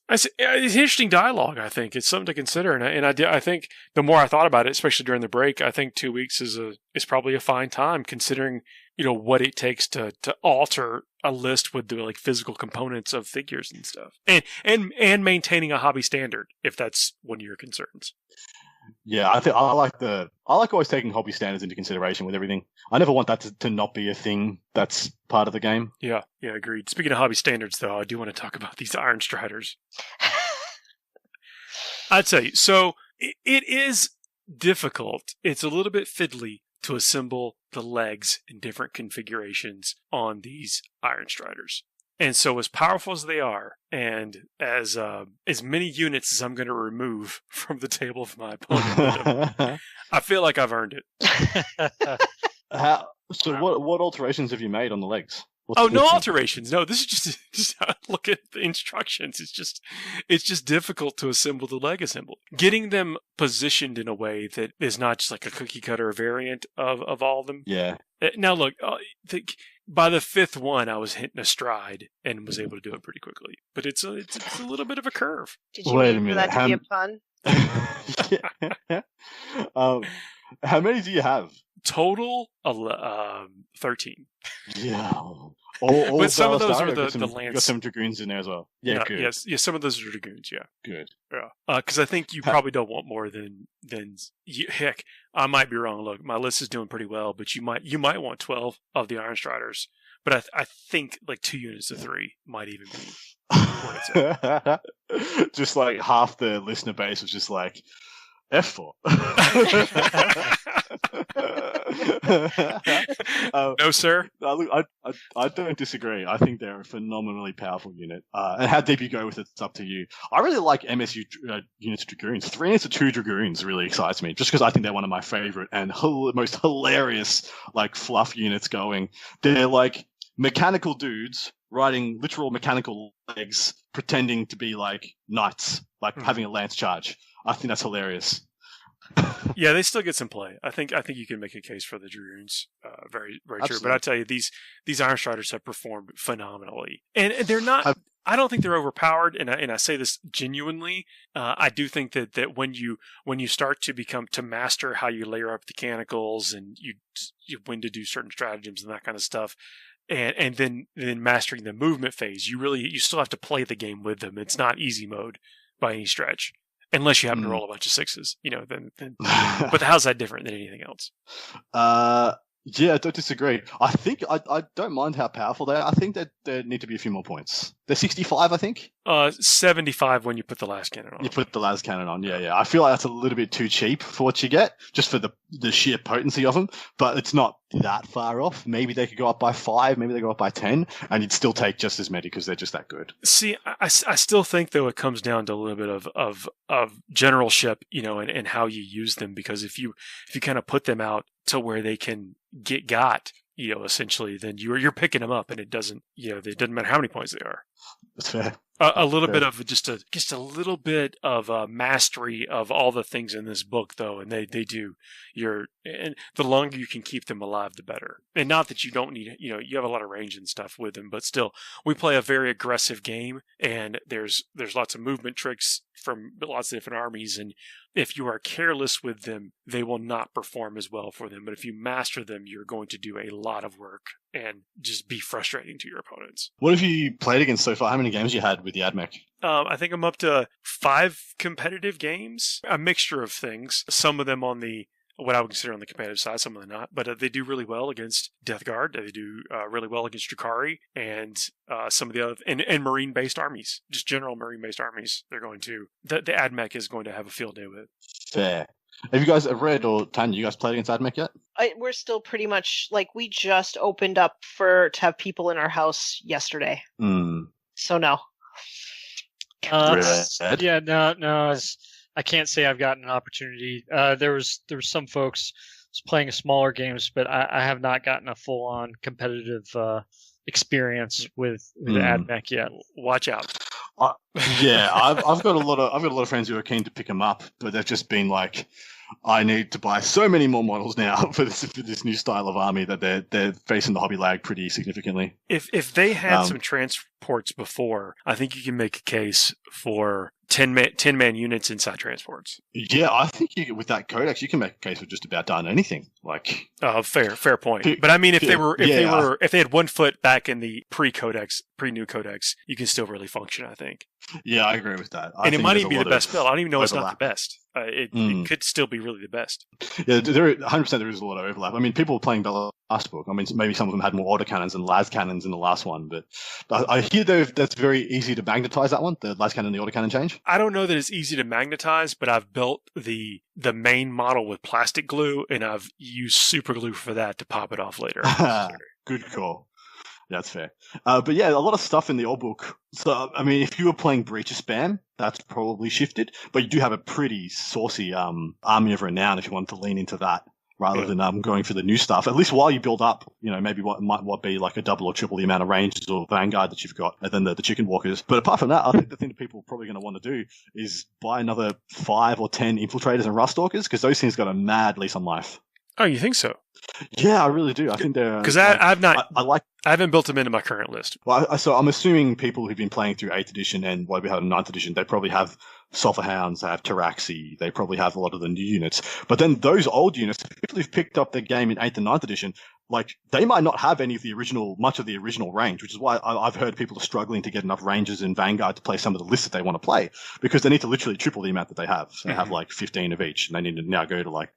It's interesting dialogue, I think. It's something to consider. And I think the more I thought about it, especially during the break, I think 2 weeks is probably a fine time, considering what it takes to alter a list with the physical components of figures and stuff, and maintaining a hobby standard, if that's one of your concerns. Yeah, I like always taking hobby standards into consideration with everything. I never want that to not be a thing that's part of the game. Yeah, agreed. Speaking of hobby standards, though, I do want to talk about these Iron Striders. I'd say so. It is difficult. It's a little bit fiddly to assemble the legs in different configurations on these Iron Striders. And so as powerful as they are, and as many units as I'm going to remove from the table of my opponent, I feel like I've earned it. What alterations have you made on the legs? No alterations. No, this is just look at the instructions. It's just difficult to assemble the leg assembly. Getting them positioned in a way that is not just like a cookie cutter variant of all of them. Yeah. Now look, by the fifth one, I was hitting a stride and was able to do it pretty quickly. But it's a little bit of a curve. Did you mean for that to be a pun? How many do you have? Total 13. Yeah. All but some of those are the lance. You got some dragoons in there as well. Yeah, good. Yes, some of those are dragoons. Yeah, good. Yeah, because I think you probably don't want more than heck. I might be wrong. Look, my list is doing pretty well, but you might want 12 of the Iron Striders. But I think 2 units of 3 might even be what it's at. Just half the listener base was just like F4. No, sir. Look, I don't disagree. I think they're a phenomenally powerful unit. And how deep you go with it's up to you. I really like MSU units of Dragoons. 3 units of 2 Dragoons really excites me, just because I think they're one of my favorite and most hilarious fluff units going. They're mechanical dudes riding literal mechanical legs, pretending to be knights, having a lance charge. I think that's hilarious. Yeah, they still get some play. I think you can make a case for the Dragoons. Very, very true. But I tell you, these Iron Striders have performed phenomenally, and they're not. I don't think they're overpowered, and I say this genuinely. I do think that when you start to master how you layer up the mechanicals and you when to do certain stratagems and that kind of stuff, and then mastering the movement phase. You still have to play the game with them. It's not easy mode by any stretch, unless you happen to roll a bunch of sixes. Then but how's that different than anything else? Yeah, I don't disagree. I think I don't mind how powerful they are. I think that there need to be a few more points. They're 65, I think. 75 when you put the last cannon on. You put the las cannon on, yeah. I feel like that's a little bit too cheap for what you get, just for the sheer potency of them. But it's not that far off. Maybe they could go up by 5, maybe they go up by 10, and you'd still take just as many because they're just that good. See, I still think though it comes down to a little bit of generalship, and how you use them. Because if you kind of put them out to where they can get got, essentially, then you're picking them up, and it doesn't matter how many points they are. That's fair. A little bit of just a little bit of mastery of all the things in this book, though, and they do. And the longer you can keep them alive, the better. And not that you don't need, you have a lot of range and stuff with them, but still, we play a very aggressive game, and there's lots of movement tricks from lots of different armies, and if you are careless with them, they will not perform as well for them. But if you master them, you're going to do a lot of work and just be frustrating to your opponents. What have you played against so far? How many games you had with the AdMech? I think I'm up to 5 competitive games, a mixture of things. Some of them on what I would consider on the competitive side, some of them not. But they do really well against Death Guard. They do really well against Drukhari and some of the other and Marine-based armies, just general Marine-based armies. They're going to the AdMech is going to have a field day with. Fair. Have you guys read or Tanya? You guys played against AdMech yet? We're still pretty much we just opened up to have people in our house yesterday. So no. Yeah, no. I can't say I've gotten an opportunity. There was some folks playing smaller games, but I have not gotten a full-on competitive experience with AdMech yet. Watch out. I've got a lot of friends who are keen to pick them up, but they've just been like, I need to buy so many more models now for this new style of army that they're facing the hobby lag pretty significantly. If they had some transports before, I think you can make a case for 10-man units inside transports. Yeah, I think with that codex, you can make a case for just about done anything. Fair point. But I mean, if they had 1 foot back in the pre-new codex, you can still really function, I think. Yeah, I agree with that. And it might even be the best build. I don't even know it's not the best. It could still be really the best. Yeah, 100% there is a lot of overlap. I mean, people were playing the last book. I mean, maybe some of them had more autocannons and las cannons in the last one, but I hear though that's very easy to magnetize that one, the las cannon and the autocannon change. I don't know that it's easy to magnetize, but I've built the main model with plastic glue, and I've used super glue for that to pop it off later. Good call. That's fair. But yeah, a lot of stuff in the old book. So, I mean, if you were playing Breacher Spam, that's probably shifted. But you do have a pretty saucy army of renown if you want to lean into that rather than going for the new stuff. At least while you build up, maybe what might be like a double or triple the amount of ranges or Vanguard that you've got, and then the chicken walkers. But apart from that, I think the thing that people are probably going to want to do is buy another 5 or 10 infiltrators and rust stalkers, because those things got a mad lease on life. Oh, you think so? Yeah, I really do. I think they're because I haven't built them into my current list. Well, so I'm assuming people who've been playing through 8th edition and what we have in 9th edition, they probably have Sulphur Hounds, they have Taraxi, they probably have a lot of the new units. But then those old units, people who've picked up their game in 8th and 9th edition, they might not have much of the original range, which is why I've heard people are struggling to get enough ranges in Vanguard to play some of the lists that they want to play, because they need to literally triple the amount that they have. So they have 15 of each, and they need to now go to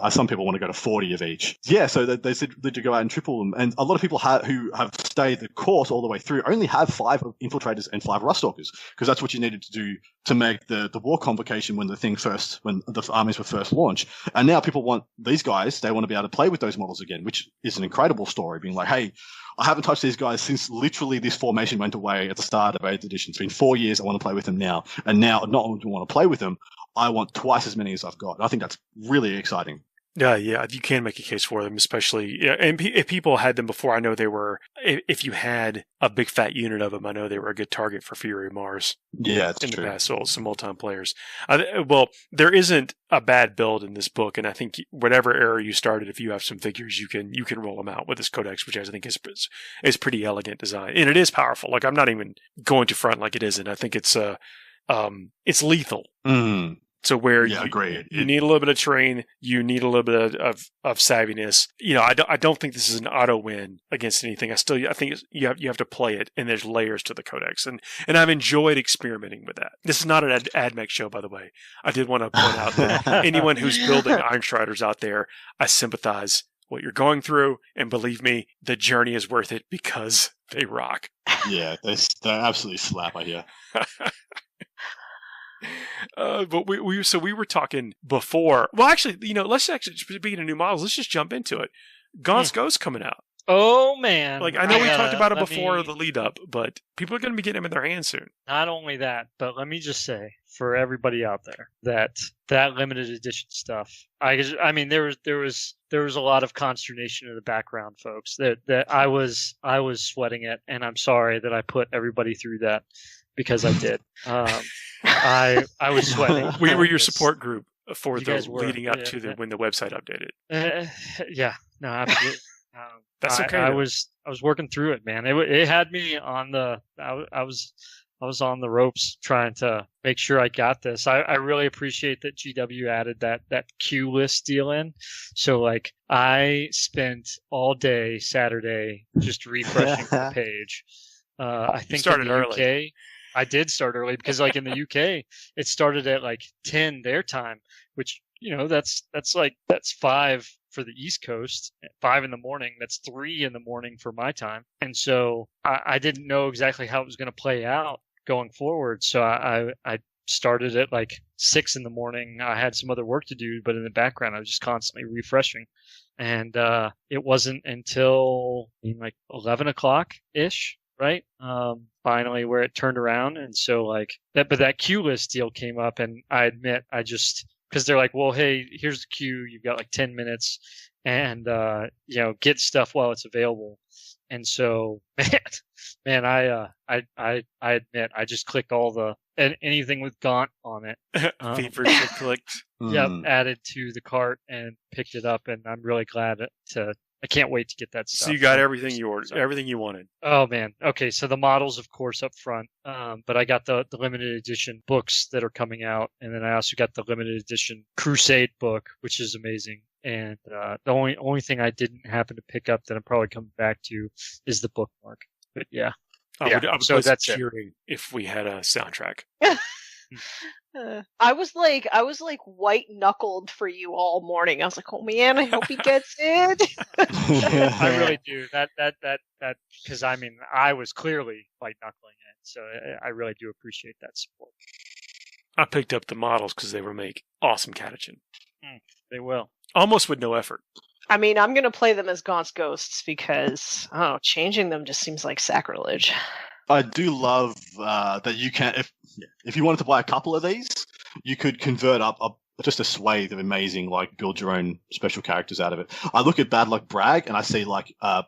some people want to go to 40 of each. Yeah, so they said to go out and triple them. And a lot of people who have stayed the course all the way through only have 5 infiltrators and 5 rust stalkers, because that's what you needed to do to make the war convocation when the armies were first launched. And now people want these guys, they want to be able to play with those models again, which is an incredible story, being like, hey, I haven't touched these guys since literally this formation went away at the start of 8th edition. It's been 4 years, I want to play with them now. And now, not only do I want to play with them, I want twice as many as I've got. And I think that's really exciting. Yeah, you can make a case for them, especially, and if people had them before, I know they were, if you had a big fat unit of them, I know they were a good target for Fury of Mars. Yeah, that's in true. the past, so some old-time players. Well, there isn't a bad build in this book, and I think whatever era you started, if you have some figures, you can roll them out with this codex, which I think is pretty elegant design, and it is powerful. I'm not even going to front like it isn't. I think it's lethal. So where agreed. You need a little bit of terrain, you need a little bit of savviness. I don't think this is an auto win against anything. I think you have to play it, and there's layers to the codex, and I've enjoyed experimenting with that. This is not an ad mech show, by the way. I did want to point out that anyone who's building Iron Striders out there, I sympathize what you're going through, and believe me, the journey is worth it because they rock. Yeah, they absolutely slap, I hear. But we were talking before. Well, actually, let's actually, speaking of new models, let's just jump into it. Gaunt's Ghost coming out. Oh man! Like I know we talked about it before the lead up, but people are going to be getting them in their hands soon. Not only that, but let me just say for everybody out there that limited edition stuff. I mean, there was a lot of consternation in the background, folks. That I was sweating it, and I'm sorry that I put everybody through that because I did. I was sweating. We were your support group for the leading up to when the website updated. Yeah, no, absolutely. That's okay. I was working through it, man. It had me on the. I was on the ropes trying to make sure I got this. I really appreciate that GW added that queue list deal in. So like I spent all day Saturday just refreshing the page. I think started in the early. UK, I did start early because like in the UK it started at like 10 their time, which that's 5 for the East Coast, 5 in the morning. That's 3 in the morning for my time. And so I didn't know exactly how it was going to play out going forward. So I started at like 6 in the morning. I had some other work to do, but in the background, I was just constantly refreshing. And it wasn't until like 11 o'clock ish, right? Finally, where it turned around. And so like that queue list deal came up, and I admit because they're like, well, hey, here's the queue. You've got like 10 minutes and, get stuff while it's available. And so, man, I admit I just clicked anything with Gaunt on it. Feverishly clicked. Yep. Added to the cart and picked it up. And I'm really glad I can't wait to get that stuff. So you got everything you ordered, everything you wanted. Oh man. Okay. So the models, of course, up front. But I got the limited edition books that are coming out. And then I also got the limited edition Crusade book, which is amazing. And, the only thing I didn't happen to pick up that I'm probably coming back to is the bookmark. But yeah. I would that's cheering if we had a soundtrack. I was like white knuckled for you all morning. I was like, oh man, I hope he gets it. I really do. That because I mean I was clearly white knuckling it, so I really do appreciate that support. I picked up the models because they will make awesome catechin. They will. Almost with no effort. I mean, I'm gonna play them as Gaunt's Ghosts because changing them just seems like sacrilege. I do love that you can, if you wanted to buy a couple of these, you could convert up just a swathe of amazing, like build your own special characters out of it. I look at Bad Luck Bragg and I see like a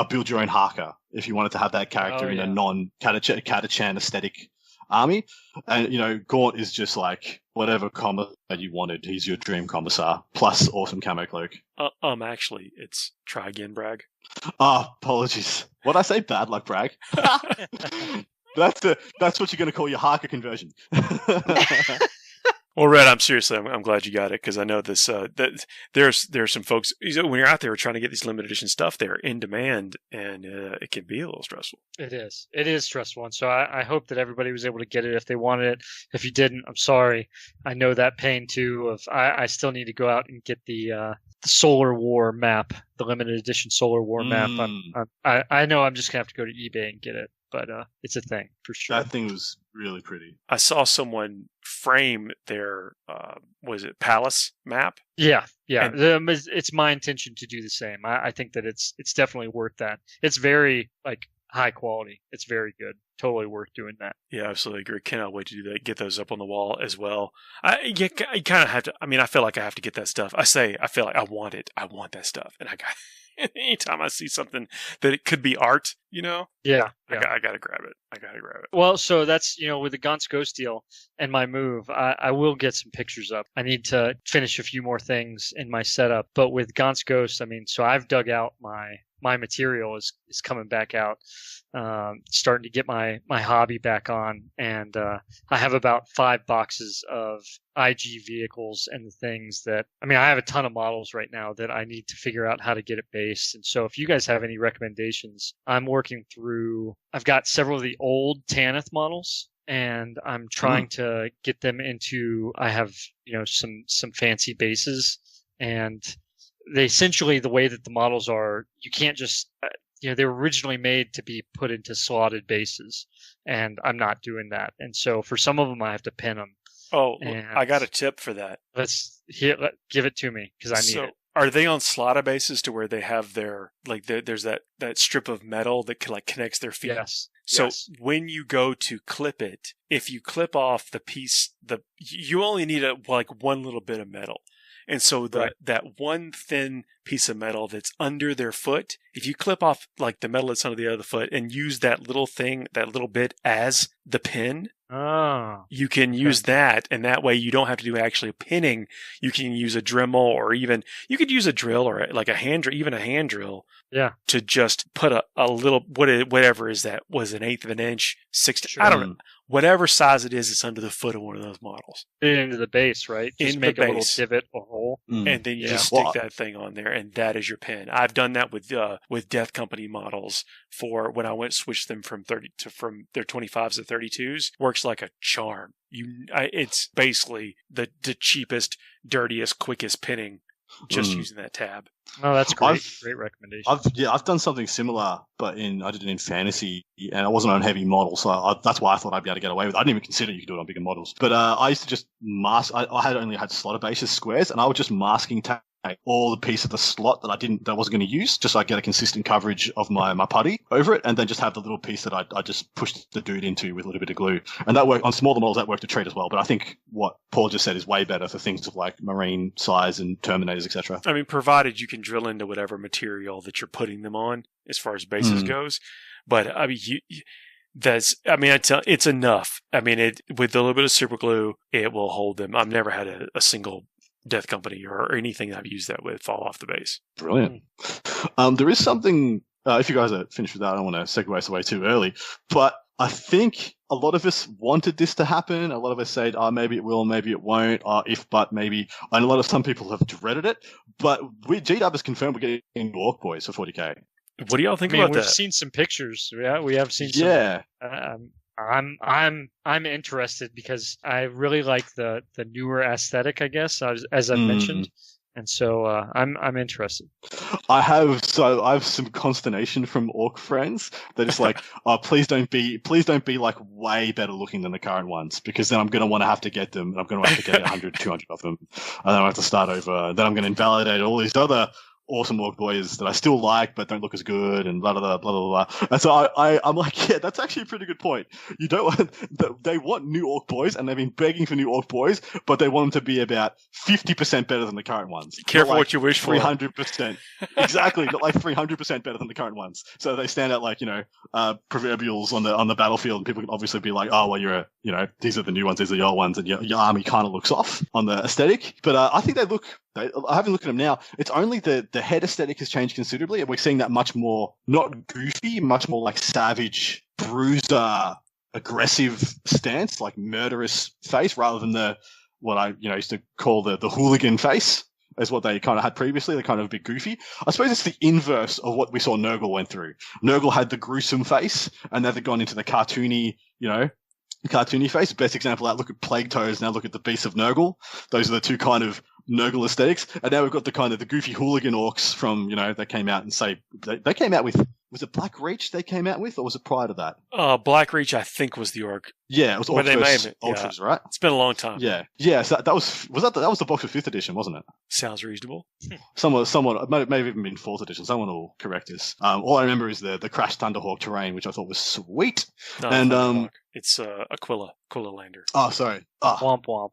build your own Harker if you wanted to have that character in a non-Catachan aesthetic army. And Gaunt is just like whatever commissar you wanted. He's your dream commissar plus awesome camo cloak. Actually, it's try again, Bragg. Apologies. What'd I say? Bad Luck Bragg. That's what you're going to call your Harker conversion. Well, Red, I'm glad you got it because I know this. That there's some folks when you're out there trying to get these limited edition stuff, they're in demand, and it can be a little stressful. It is stressful, and so I hope that everybody was able to get it if they wanted it. If you didn't, I'm sorry. I know that pain too. I still need to go out and get the Solar War map, the limited edition Solar War map. I know I'm just gonna have to go to eBay and get it. But it's a thing for sure. That thing was really pretty. I saw someone frame their was it Palace map? Yeah. It's my intention to do the same. I think that it's definitely worth that. It's very like high quality. It's very good. Totally worth doing that. Yeah, absolutely agree. Cannot wait to do that. Get those up on the wall as well. You kind of have to. I mean, I feel like I have to get that stuff. I feel like I want it. I want that stuff, and I got. Anytime I see something that it could be art, yeah. I gotta grab it. Well, so that's with the Gaunt's Ghost deal and my move, I will get some pictures up. I need to finish a few more things in my setup, but with Gaunt's Ghost, I mean, so I've dug out my material is coming back out. starting to get my hobby back on, and I have about 5 boxes of IG vehicles and the things that, I mean, I have a ton of models right now that I need to figure out how to get it based. And so if you guys have any recommendations, I'm working through, I've got several of the old Tanith models, and I'm trying to get them into, I have, some fancy bases, and they essentially, the way that the models are, you can't just, they were originally made to be put into slotted bases, and I'm not doing that. And so for some of them, I have to pin them. Oh, I got a tip for that. Give it to me, because I need it. Are they on slotted bases to where they have their, there's that strip of metal that connects their feet? Yes. So when you go to clip it, if you clip off the piece, you only need one little bit of metal. And so that one thin piece of metal that's under their foot, if you clip off the metal that's under the other foot and use that little thing, that little bit as the pin, you can use that, and that way you don't have to do actually pinning. You can use a Dremel, or even you could use a drill, or a hand drill, to just put a little whatever is that, was an 1/8 of an inch, 6. I don't know. Whatever size it is, it's under the foot of one of those models. Into the base, right? Just make a little divot or hole. And then you just stick that thing on there, and that is your pin. I've done that with Death Company models for when I switched them from their 25s to 32s. Works like a charm. It's basically the cheapest, dirtiest, quickest pinning, just using that tab. Oh, that's great. Great recommendation. I've done something similar, but I did it in fantasy, and I wasn't on heavy models, so that's why I thought I'd be able to get away with it. I didn't even consider you could do it on bigger models. But I used to just mask. I had only had slotted bases, squares, and I would just masking tape all the piece of the slot that I wasn't going to use, just so I get a consistent coverage of my putty over it, and then just have the little piece that I just pushed the dude into with a little bit of glue. And that worked on smaller models. That worked a treat as well. But I think what Paul just said is way better for things of marine size and Terminators, etc. I mean, provided you can drill into whatever material that you're putting them on, as far as bases goes. But I mean, it's enough. I mean, with a little bit of super glue, it will hold them. I've never had a single Death Company or anything that I've used that with fall off the base. Brilliant. There is something, if you guys are finished with that, I don't want to segue us away too early, but I think a lot of us wanted this to happen. A lot of us said, maybe it will, maybe it won't, but maybe. And some people have dreaded it, but GW has confirmed we're getting Orc Boys for 40k. What do y'all think about that? We've seen some pictures. Yeah, we have seen some. Yeah. I'm interested because I really like the newer aesthetic, I guess, as I mentioned, and so I'm interested. I have some consternation from Orc friends that it's please don't be way better looking than the current ones, because then I'm going to have to get them, and I'm going to have to get 100, 200 of them, and then I have to start over. Then I'm going to invalidate all these other awesome Orc Boys that I still like but don't look as good, and blah blah blah blah blah. And so I'm like, yeah, that's actually a pretty good point. You don't want they want new Orc Boys, and they've been begging for new Orc Boys, but they want them to be about 50% better than the current ones. Careful what you wish for. 300%, exactly, not 300% better than the current ones. So they stand out proverbials on the battlefield, and people can obviously be like, oh well, these are the new ones, these are the old ones, and your army kind of looks off on the aesthetic. But I think they look. I haven't looked at them now. It's only the head aesthetic has changed considerably, and we're seeing that much more, not goofy, much more like savage, bruiser, aggressive stance, like murderous face, rather than what I used to call the hooligan face, is what they kind of had previously. They're kind of a bit goofy. I suppose it's the inverse of what we saw Nurgle went through. Nurgle had the gruesome face, and now they've gone into the cartoony, cartoony face. Best example of that, look at Plague Toads, now look at the Beasts of Nurgle. Those are the two kind of Nurgle aesthetics. And now we've got the kind of the goofy hooligan orcs from, they came out and they came out with, was it Black Reach they came out with, or was it prior to that? Black Reach, I think, was the orc. Yeah, it was Ultras, right? It's been a long time. Yeah. Yeah, so that was the box of 5th edition, wasn't it? Sounds reasonable. Someone, it may have even been 4th edition. Someone will correct us. All I remember is the Crash Thunderhawk terrain, which I thought was sweet. No, and it's Aquila Lander. Oh, sorry. Womp womp.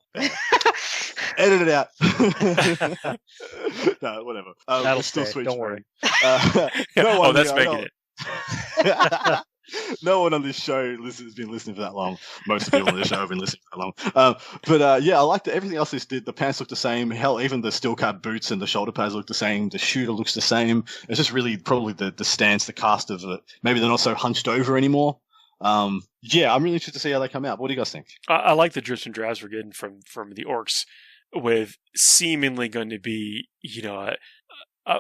Edit it out. No, whatever. That'll still stay. sweet. Don't worry. No one, that's making it. No one on this show has been listening for that long. Most of the people on this show have been listening for that long. Yeah, I liked everything else this did. The pants look the same. Hell, even the steel cap boots and the shoulder pads look the same. The shooter looks the same. It's just really probably the stance, the cast of it. Maybe they're not so hunched over anymore. Yeah, I'm really interested to see how they come out. What do you guys think? I like the drips and drabs we're getting from the orcs, with seemingly going to be,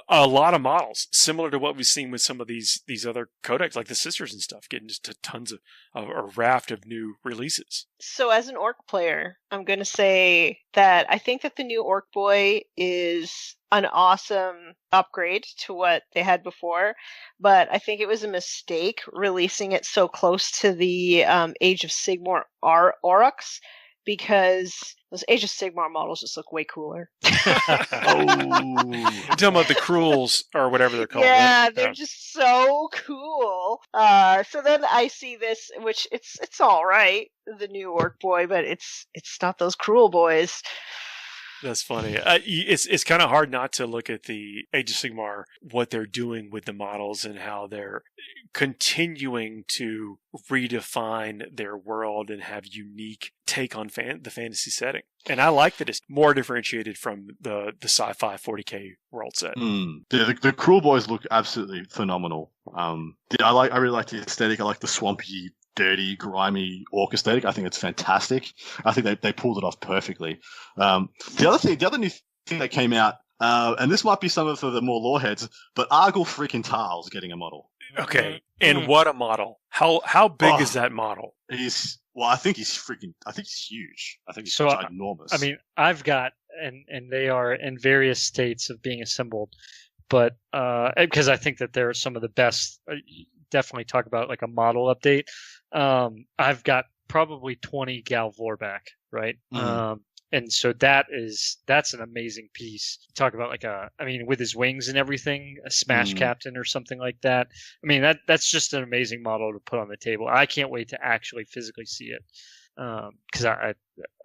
a lot of models similar to what we've seen with some of these other codex, like the sisters and stuff, getting just tons of a raft of new releases. So as an orc player, I'm going to say that I think that the new Orc Boy is an awesome upgrade to what they had before, but I think it was a mistake releasing it so close to the Age of Sigmar Aurochs, because those Age of Sigmar models just look way cooler. You're talking about the Cruels or whatever they're called. Yeah, right? they're just so cool. So then I see this, which it's all right, the new Orc Boy, but it's not those Cruel boys. That's funny. It's kind of hard not to look at the Age of Sigmar, what they're doing with the models and how they're continuing to redefine their world and have unique take on the fantasy setting. And I like that it's more differentiated from the sci-fi 40k world set. Yeah, the Cruel Boys look absolutely phenomenal. I really like the aesthetic. I like the swampy, dirty, grimy orc aesthetic. I think it's fantastic. I think they pulled it off perfectly. The other new thing that came out, and this might be something for the more lore heads, but Argyle freaking Tarl's getting a model. Okay, and what a model! How big is that model? I think he's huge. I think he's So, ginormous. I mean, I've got, and they are in various states of being assembled, but because I think that they're some of the best. Definitely talk about like a model update. I've got probably 20 Gal Vorback, right? And so that's an amazing piece. Talk about with his wings and everything, a smash captain or something like that. I mean, that's just an amazing model to put on the table. I can't wait to actually physically see it, because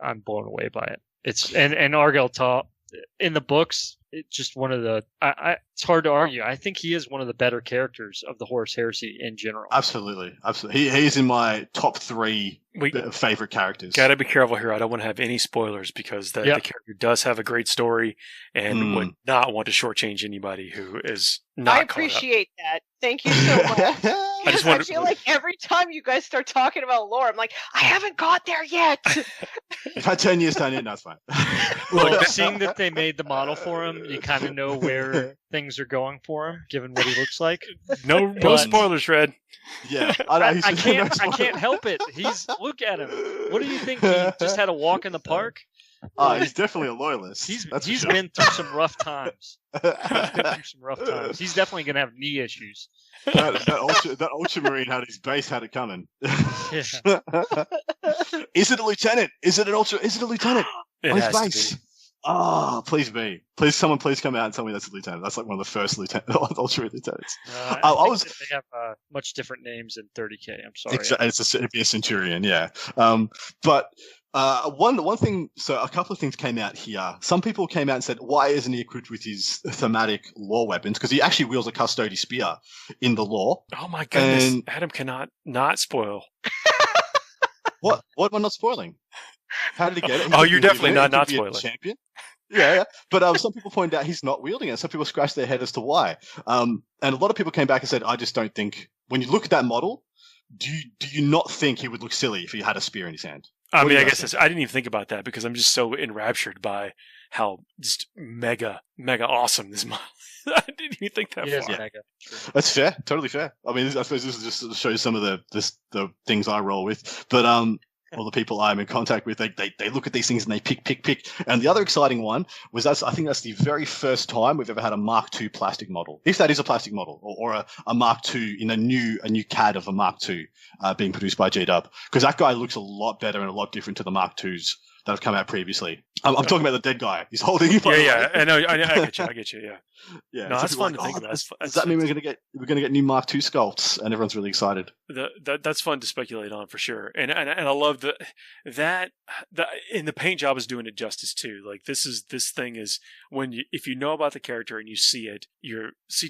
I'm blown away by it. It's and Argyle Tal in the books. It's just one of the. It's hard to argue. I think he is one of the better characters of the Horus Heresy in general. Absolutely. He's in my top 3 favorite characters. Got to be careful here. I don't want to have any spoilers, because the character does have a great story and would not want to shortchange anybody who is not. I appreciate that. Thank you so much. I feel like every time you guys start talking about lore, I'm like, I haven't got there yet. You've had 10 years to it. No, it's fine. Look, seeing that they made the model for him, you kind of know where things are going for him, given what he looks like. No spoilers, Fred. Yeah, I can't help it. Look at him. What do you think? He just had a walk in the park? He's definitely a loyalist. He's been through some rough times. He's definitely going to have knee issues. That Ultramarine had his base had it coming. Yeah. Is it a lieutenant? Is it a lieutenant? It on his has base. to be. Please be. Someone come out and tell me that's a lieutenant. That's like one of the first Ultramarine lieutenants. I think they have much different names in 30k. I'm sorry. It'd be a centurion, yeah. But one thing, so a couple of things came out here. Some people came out and said, why isn't he equipped with his thematic lore weapons? Because he actually wields a custody spear in the lore. Oh my goodness. And Adam cannot not spoil. What am I not spoiling? How did he get it? You're definitely not spoiling. Champion? Yeah. But some people pointed out he's not wielding it. Some people scratched their head as to why. And a lot of people came back and said, I just don't think, when you look at that model, do you not think he would look silly if he had a spear in his hand? I guess I didn't even think about that, because I'm just so enraptured by how just mega awesome this model. I didn't even think that far. Yeah. Mega. Sure. That's fair, totally fair. I mean, I suppose this just shows some of the things I roll with, but all the people I'm in contact with, they look at these things and they pick. And the other exciting one was I think that's the very first time we've ever had a Mark II plastic model, if that is a plastic model, or a Mark II in a new CAD of a Mark II being produced by G-Dub, because that guy looks a lot better and a lot different to the Mark IIs that have come out previously. I'm talking about the dead guy. He's holding him. Yeah. I know. I get you. Yeah. Yeah. No, that's fun to think about. Does that mean we're going to get new Mark II sculpts, and everyone's really excited? That's fun to speculate on for sure. And I love that and the paint job is doing it justice too. Like this thing is if you know about the character and you see it,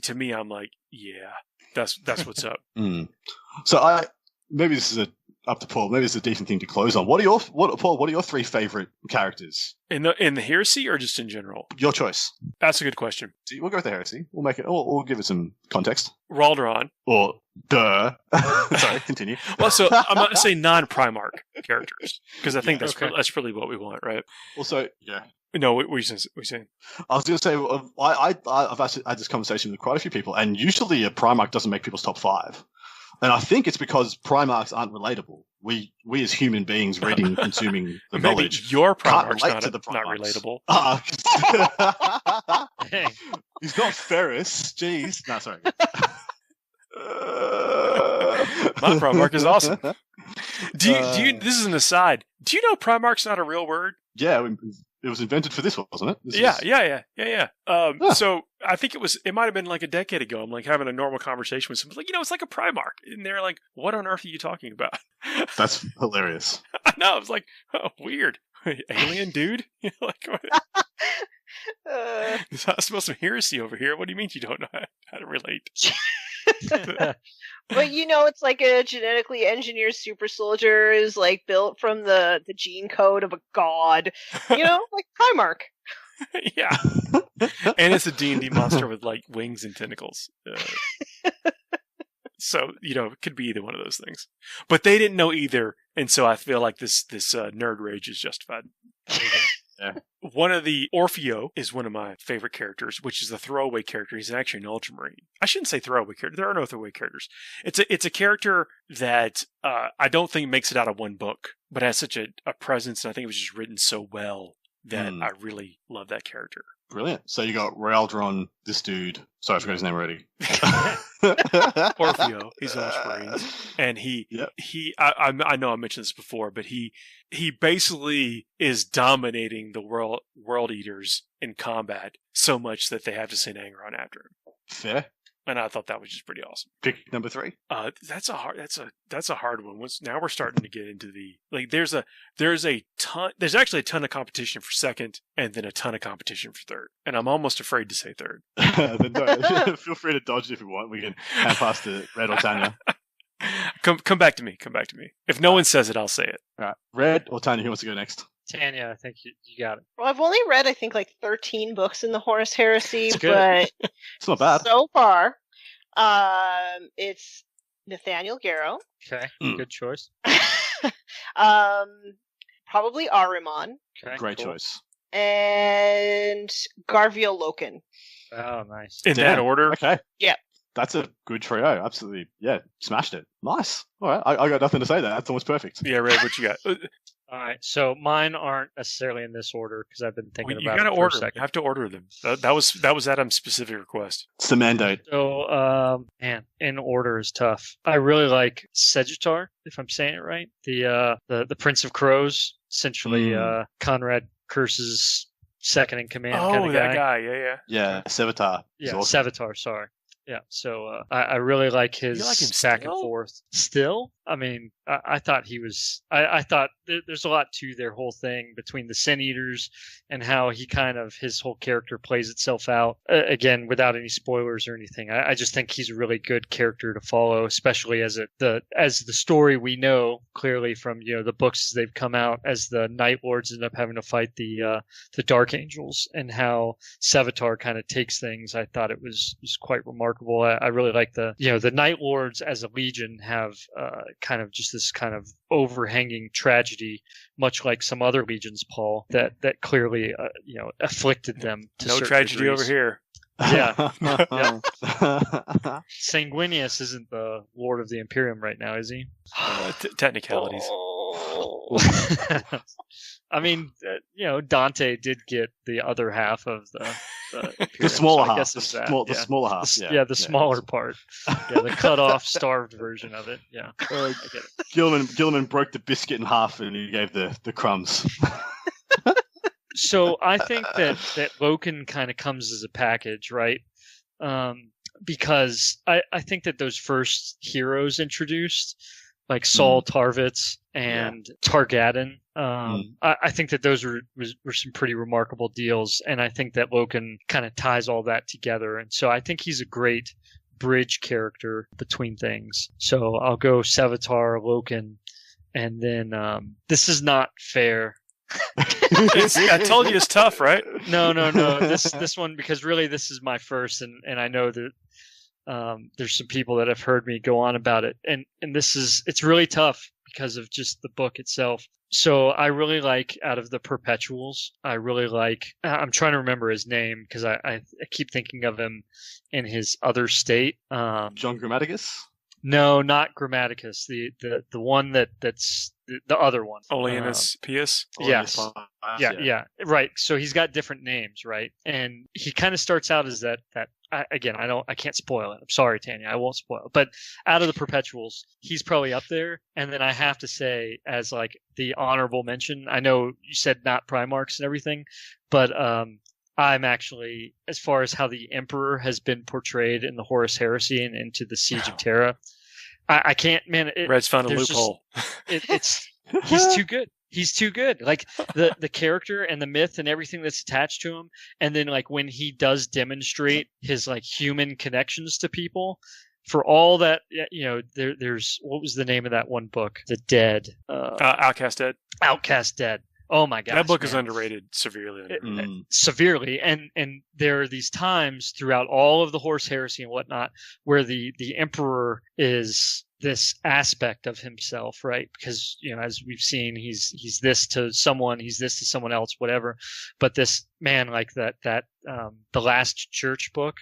to me, I'm like, yeah. That's what's up. So maybe this is up to Paul. Maybe this is a decent thing to close on. Paul? What are your 3 favorite characters In the heresy or just in general? Your choice. That's a good question. We'll go with the heresy. We'll make it. We'll give it some context. Ralderon. Or duh. Sorry, continue. Well, so I'm going to say non-Primarch characters because I think that's really what we want, right? Also, yeah. No, what were you saying? I was going to say I've actually had this conversation with quite a few people, and usually a Primarch doesn't make people's top 5. And I think it's because Primarchs aren't relatable. We as human beings reading and consuming the Maybe knowledge your can't Primarch's relate to the Primarchs. not relatable. Hey. He's not Ferris. Jeez. No, sorry. My Primarch is awesome. Do you? This is an aside. Do you know Primarch's not a real word? Yeah, it was invented for this, wasn't it? Yeah. So I think it might have been like a decade ago. I'm like having a normal conversation with someone, like, it's like a Primarch, and they're like, "What on earth are you talking about?" That's hilarious. I know. I was like, "Oh, weird, alien dude." Like, I smell some heresy over here. What do you mean you don't know how to relate? But it's like a genetically engineered super soldier is like built from the gene code of a god. Like Primarch. Yeah. And it's a D&D monster with like wings and tentacles. So, it could be either one of those things. But they didn't know either, and so I feel like this nerd rage is justified. Yeah. One of the Orfeo is one of my favorite characters, which is the throwaway character. He's actually an Ultramarine. I shouldn't say throwaway character. There are no throwaway characters. It's a character that I don't think makes it out of one book, but has such a presence, and I think it was just written so well that I really love that character. Brilliant. So you got Raldron, this dude. Sorry, I forgot his name already. Orfeo. He's an Ultramarine. And I know I mentioned this before, but he basically is dominating the world eaters in combat so much that they have to send Angron after him. Fair. And I thought that was just pretty awesome. Pick number 3. That's a hard one. Now we're starting to get into there's actually a ton of competition for second, and then a ton of competition for third. And I'm almost afraid to say third. Feel free to dodge it if you want. We can hand past to Red or Tanya. Come back to me. If no one says it, I'll say it. All right, Red or Tanya, who wants to go next? Tanya, I think you got it. Well, I've only read, I think, like 13 books in the Horus Heresy, That's good. but It's not bad. So far, it's Nathaniel Garrow. Okay, good choice. Probably Ahriman. Okay, Great choice. And Garviel Loken. Oh, nice. In that order? Okay. Yeah. That's a good trio. Absolutely. Yeah, smashed it. Nice. All right, I got nothing to say there. That's almost perfect. Yeah, Red, what you got? All right, so mine aren't necessarily in this order because I've been thinking about it for order a second. You have to order them. That was Adam's specific request. It's the mandate. So, in order is tough. I really like Segitar, if I'm saying it right. The Prince of Crows, essentially Conrad Curse's second in command kind of guy. That guy, yeah. Yeah, Sevatar. Yeah, Awesome. Sevatar, sorry. Yeah, so I really like his back and forth. Still, I mean, I thought he was. I thought there's a lot to their whole thing between the Sin Eaters and how he his whole character plays itself out. Again, without any spoilers or anything, I just think he's a really good character to follow, especially as the story we know clearly from the books as they've come out, as the Night Lords end up having to fight the Dark Angels, and how Sevatar kind of takes things. I thought it was quite remarkable. I really like the Night Lords as a legion have kind of just this kind of overhanging tragedy, much like some other legions, Paul, that clearly afflicted them. No tragedy degrees. over here. Yeah. Sanguinius isn't the Lord of the Imperium right now, is he? Technicalities. I mean, Dante did get the other half of the Imperium, the smaller half. The smaller half. The smaller part. Yeah, the cut off, starved version of it. Yeah, I get it. Gilliman broke the biscuit in half and he gave the crumbs. So I think that Loken kind of comes as a package, right? Because I think that those first heroes introduced, like Saul Tarvitz and Targaden, I think that those were some pretty remarkable deals, and I think that Loken kind of ties all that together, and so I think he's a great bridge character between things. So I'll go Savitar, Loken, and then this is not fair. I told you it's tough, right? No. This one, because really this is my first, and I know that there's some people that have heard me go on about it, and it's really tough because of just the book itself. So I really like, out of the Perpetuals, I'm trying to remember his name because I keep thinking of him in his other state. John Grammaticus? No, not Grammaticus. The one that's the other one. Oleanus Pius? Yes. Yeah. Right. So he's got different names, right? And he kind of starts out as that I can't spoil it. I'm sorry, Tanya. I won't spoil it. But out of the Perpetuals, he's probably up there. And then I have to say, as like the honorable mention, I know you said not Primarchs and everything, but I'm actually, as far as how the Emperor has been portrayed in the Horus Heresy and into the Siege of Terra, I can't, man. Red's found a loophole. He's too good. He's too good. Like the character and the myth and everything that's attached to him. And then like when he does demonstrate his like human connections to people, for all that, there's, what was the name of that one book? The Dead. Outcast Dead. Outcast Dead. Oh my gosh. That book is underrated, severely underrated. Severely. And there are these times throughout all of the Horus Heresy and whatnot where the Emperor is this aspect of himself, right? Because, as we've seen, he's this to someone, he's this to someone else, whatever. But this man, like that The Last Church book,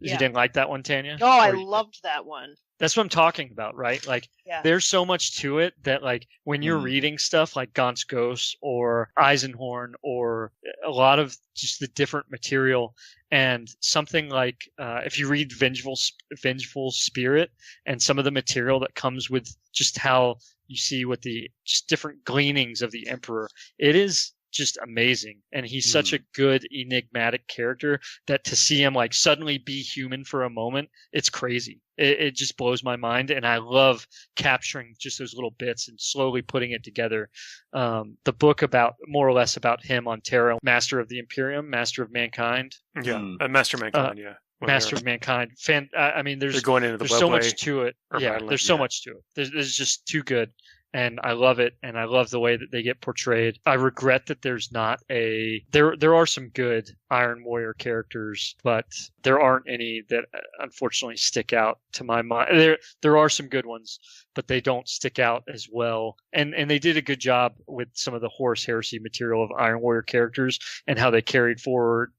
you didn't like that one, Tanya? Oh, I loved that one. That's what I'm talking about, right? Like, there's so much to it that, like, when you're reading stuff like Gaunt's Ghost or Eisenhorn or a lot of just the different material, and something like if you read Vengeful Spirit and some of the material that comes with just how you see what the just different gleanings of the Emperor, it is just amazing. And he's such a good enigmatic character that to see him like suddenly be human for a moment, it's crazy. It just blows my mind, and I love capturing just those little bits and slowly putting it together. The book about, more or less about him on Terra, Master of the Imperium, Master of Mankind. Master of Mankind, Master of Mankind. I mean, there's going into the there's so much to it. Yeah, there's so much to it. There's just too good. And I love it, and I love the way that they get portrayed. I regret that there's not there are some good Iron Warrior characters, but there aren't any that unfortunately stick out to my mind. There are some good ones, but they don't stick out as well. And they did a good job with some of the Horus Heresy material of Iron Warrior characters and how they carried forward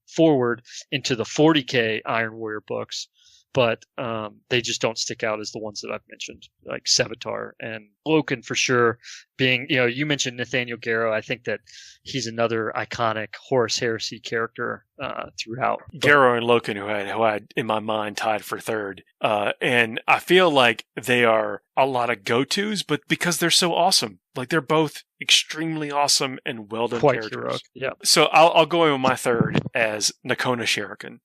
into the 40k Iron Warrior books. But they just don't stick out as the ones that I've mentioned, like Savitar and Loken for sure. Being, you mentioned Nathaniel Garrow. I think that he's another iconic Horus Heresy character throughout. Garrow and Loken, who I had in my mind tied for third. And I feel like they are a lot of go-tos, but because they're so awesome. Like, they're both extremely awesome and well-done characters. Heroic. Yeah. So I'll go in with my third as Nakona Shuriken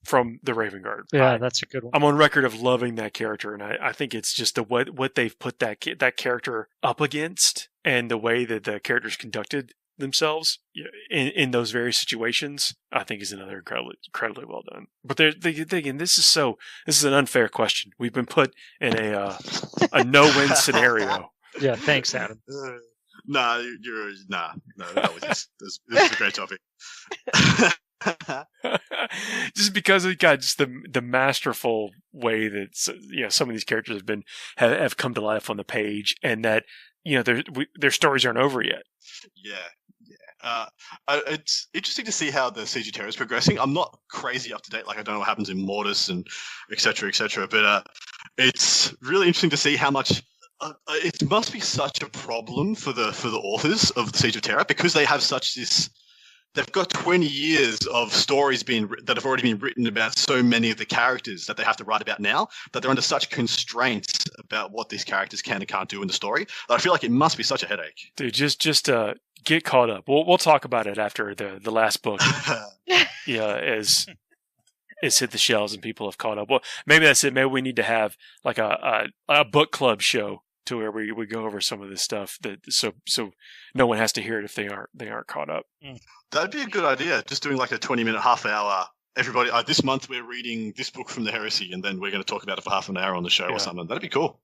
from the Raven Guard. Yeah, that's a good one. I'm on record of loving that character, and I think it's just what they've put that character up against, and the way that the characters conducted themselves in those various situations, I think is another incredibly well done. But again, this is an unfair question. We've been put in a no-win scenario. Yeah, thanks, Adam. No, that was this is a great topic. Just because it got just the masterful way that some of these characters have come to life on the page, and that their stories aren't over yet. Yeah. It's interesting to see how the Siege of Terra is progressing. I'm not crazy up to date, like I don't know what happens in Mortis and et cetera, but it's really interesting to see how much. It must be such a problem for the authors of the Siege of Terra, because they have such this. They've got 20 years of stories that have already been written about so many of the characters that they have to write about now, that they're under such constraints about what these characters can and can't do in the story, that I feel like it must be such a headache. Dude, just get caught up. We'll talk about it after the last book. Is hit the shelves and people have caught up. Well, maybe that's it. Maybe we need to have like a book club show to where we go over some of this stuff, so no one has to hear it if they aren't caught up. That'd be a good idea. Just doing like a 20-minute, half-hour everybody, this month we're reading this book from the Heresy, and then we're going to talk about it for half an hour on the show or something. That'd be cool.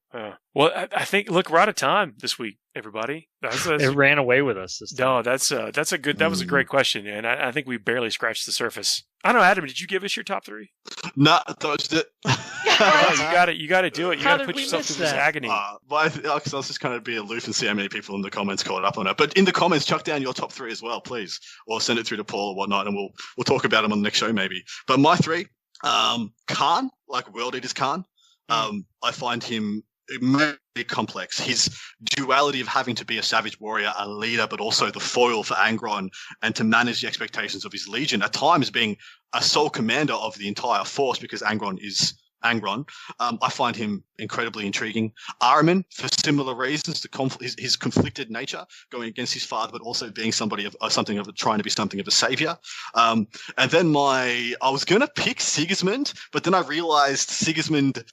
Well, I think, look, we're out of time this week, everybody. It ran away with us this time. No, that's a good. That was a great question, and I think we barely scratched the surface. I don't know, Adam. Did you give us your top 3? No, dodged it. You got to do it. You got to put yourself through this agony. Because I was just kind of be aloof and see how many people in the comments caught up on it. But in the comments, chuck down your top 3 as well, please, or send it through to Paul or whatnot, and we'll talk about them on the next show maybe. But my 3, Khan, like World Eaters Khan, I find him very complex. His duality of having to be a savage warrior, a leader, but also the foil for Angron, and to manage the expectations of his legion, at times being a sole commander of the entire force because Angron is Angron. I find him incredibly intriguing. Ahriman, for similar reasons, his conflicted nature, going against his father, but also being trying to be something of a savior. And then I was going to pick Sigismund, but then I realized Sigismund,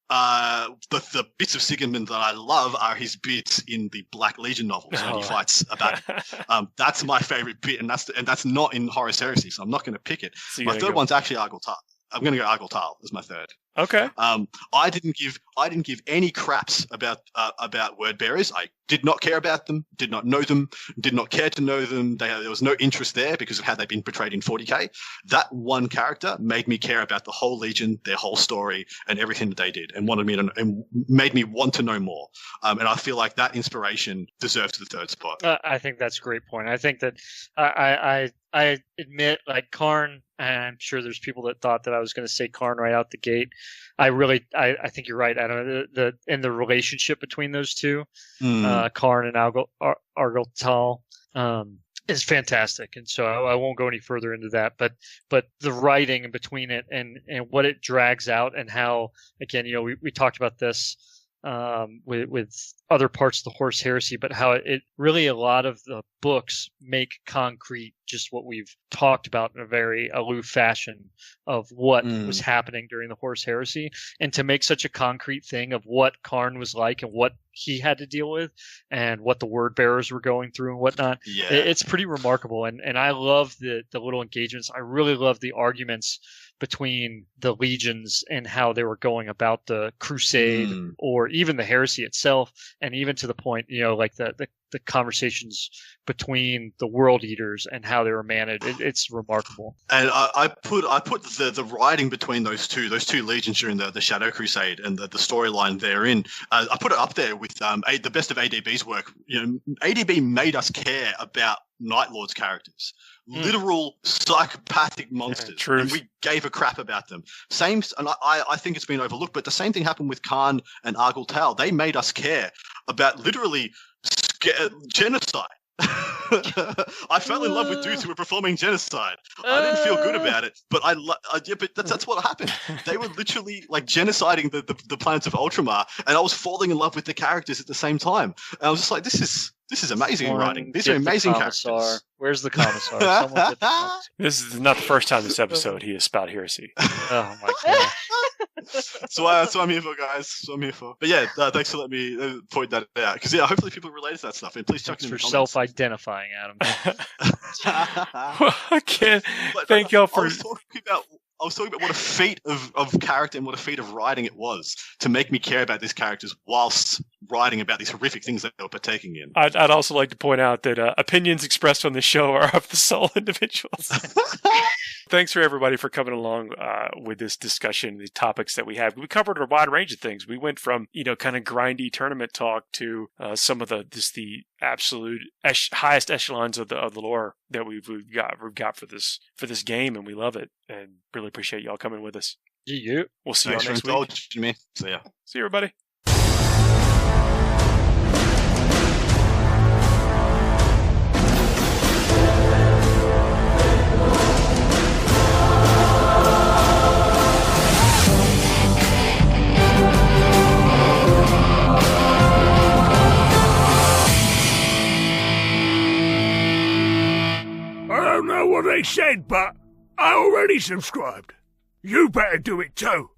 the bits of Sigismund that I love are his bits in the Black Legion novels when he fights about it. That's my favorite bit, and that's not in Horus Heresy, so I'm not going to pick it. So my third one's actually Argol Tal. I'm going to go Argol Tal as my third. Okay. I didn't give any craps about word bearers. I did not care about them, did not know them, did not care to know them. There was no interest there because of how they've been portrayed in 40k. That one character made me care about the whole Legion, their whole story, and everything that they did, and made me want to know more. And I feel like that inspiration deserves the third spot. I think that's a great point. I think that I admit, like Karn, and I'm sure there's people that thought that I was going to say Karn right out the gate. I think you're right. I don't know the relationship between those two, Karn and Argol Tal, is fantastic, and so I won't go any further into that. But the writing in between it and what it drags out, and how, again, we talked about this with other parts of the Horus Heresy, but how it really, a lot of the books make concrete just what we've talked about in a very aloof fashion of what was happening during the Horus Heresy, and to make such a concrete thing of what Karn was like and what he had to deal with and what the word bearers were going through and whatnot. Yeah. It's pretty remarkable. And I love the little engagements. I really love the arguments between the legions and how they were going about the crusade or even the heresy itself. And even to the point, like the conversations between the world eaters and how they were managed. It's remarkable. And I put the writing between those two legions during the Shadow Crusade and the storyline therein. I put it up there with the best of ADB's work. ADB made us care about Night Lord's characters, literal psychopathic monsters, and we gave a crap about them. And I think it's been overlooked, but the same thing happened with Khan and Argol Tal. They made us care about literally genocide. I fell in love with dudes who were performing genocide. I didn't feel good about it, but but that's what happened. They were literally like genociding the planets of Ultramar, and I was falling in love with the characters at the same time. And I was just like, this is amazing writing. These are amazing characters. Where's the commissar? Someone get the commissar. This is not the first time this episode he has spout heresy. Oh my god. So I'm here for, guys. So I'm here for. But yeah, thanks for letting me point that out. Because hopefully people relate to that stuff. And please check in the comments. Self-identifying, Adam. Again, thank y'all for. I was talking about what a feat of character and what a feat of writing it was to make me care about these characters whilst writing about these horrific things that they were partaking in. I'd also like to point out that opinions expressed on the show are of the sole individuals. Thanks for everybody for coming along with this discussion, the topics that we have. We covered a wide range of things. We went from, kind of grindy tournament talk to some of the absolute highest echelons of the lore that we've got for this game, and we love it, and really appreciate y'all coming with us. Yeah. We'll see y'all next week. See ya. See you, everybody. I don't know what they said, but I already subscribed. You better do it too.